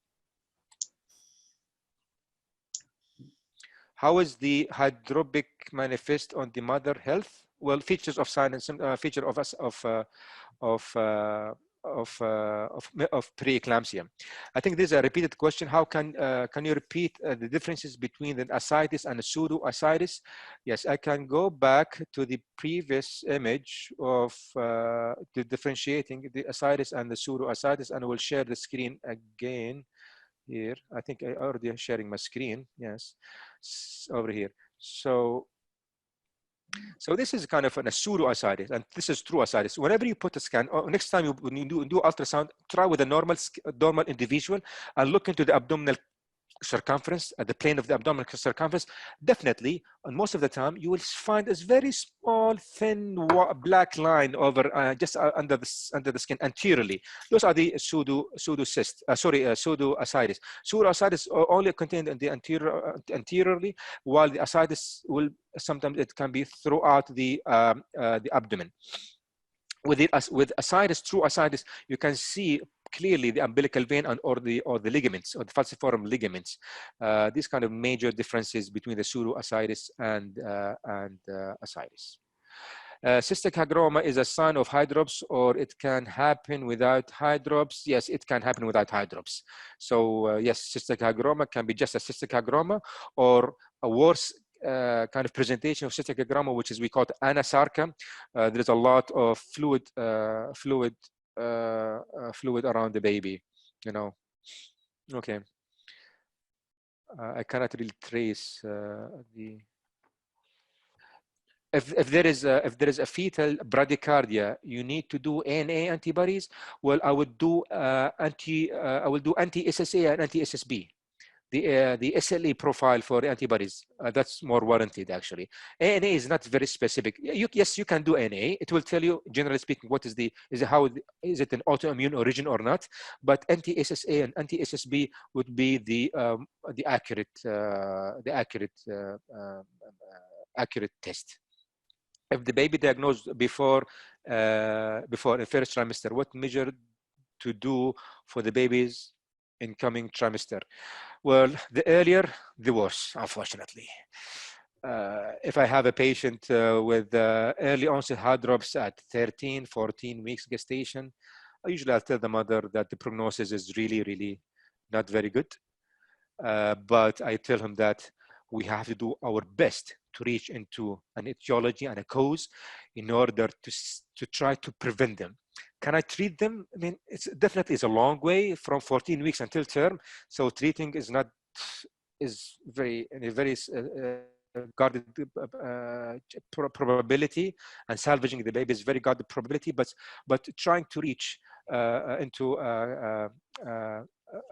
How is the hydropic manifest on the mother health? Well, features of sign and feature of preeclampsia. I think this is a repeated question. How can you repeat the differences between the ascites and the pseudo-ascites? Yes, I can go back to the previous image of the differentiating the ascites and the pseudo-ascites, and I will share the screen again here. I think I already am sharing my screen. Yes, over here. So this is kind of a pseudo-ascites, and this is true ascites. Whenever you put a scan, next time when you do ultrasound, try with a normal individual and look into the abdominal circumference, at the plane of the abdominal circumference. Definitely, and most of the time, you will find this very small, thin, black line over just under the skin anteriorly. Those are the pseudo-ascites. Pseudo-ascites are only contained in the anteriorly, while the ascites will sometimes it can be throughout the abdomen. With ascites, true ascites, you can see clearly the umbilical vein or the ligaments or the falciform ligaments. These kind of major differences between the pseudo-ascites and ascites. Cystic hygroma is a sign of hydrops, or it can happen without hydrops. Yes, it can happen without hydrops. So yes, cystic hygroma can be just a cystic hygroma, or a worse kind of presentation of cystic hygroma, which is we call it anasarca. There's a lot of fluid around the baby, you know. Okay. I cannot really trace the. If there is a fetal bradycardia, you need to do ANA antibodies. Well, I would do anti-SSA and anti-SSB. The SLE profile for antibodies, that's more warranted actually. ANA is not very specific. Yes, you can do ANA. It will tell you, generally speaking, what is it an autoimmune origin or not. But anti-SSA and anti-SSB would be the accurate test. if the baby diagnosed before the first trimester, what measure to do for the baby's incoming trimester? Well, the earlier, the worse, unfortunately. If I have a patient with early onset hydrops at 13, 14 weeks gestation, usually I'll tell the mother that the prognosis is really, really not very good. But I tell him that we have to do our best to reach into an etiology and a cause in order to try to prevent them. Can I treat them? I mean, it's definitely is a long way from 14 weeks until term. So treating is not very guarded probability, and salvaging the baby is very guarded probability. But trying to reach into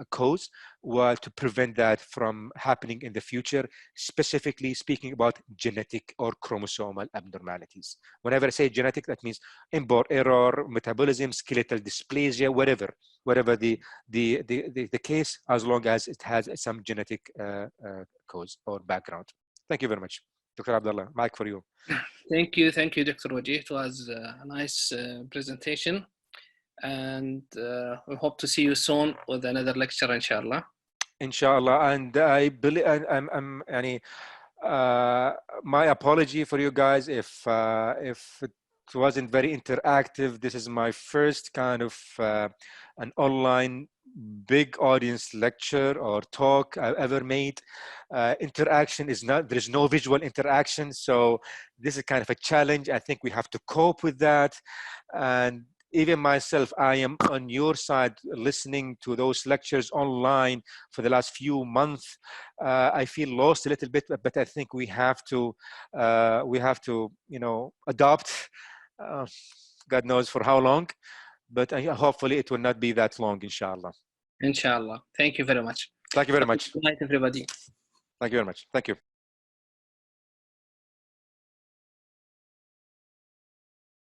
a cause, while to prevent that from happening in the future, specifically speaking about genetic or chromosomal abnormalities. Whenever I say genetic, that means inborn error, metabolism, skeletal dysplasia, whatever the case, as long as it has some genetic cause or background. Thank you very much. Dr. Abdullah, mic for you. Thank you, Dr. Wajeih. It was a nice presentation. And we hope to see you soon with another lecture, inshallah. Inshallah, and I believe my apology for you guys if it wasn't very interactive. This is my first kind of an online big audience lecture or talk I've ever made. Interaction is not, there's no visual interaction, so this is kind of a challenge. I think we have to cope with that. And even myself, I am on your side listening to those lectures online for the last few months. I feel lost a little bit, but I think we have to, adopt. God knows for how long, but hopefully it will not be that long, inshallah. Inshallah. Thank you very much. Thank you very much. Good night, everybody. Thank you very much. Thank you.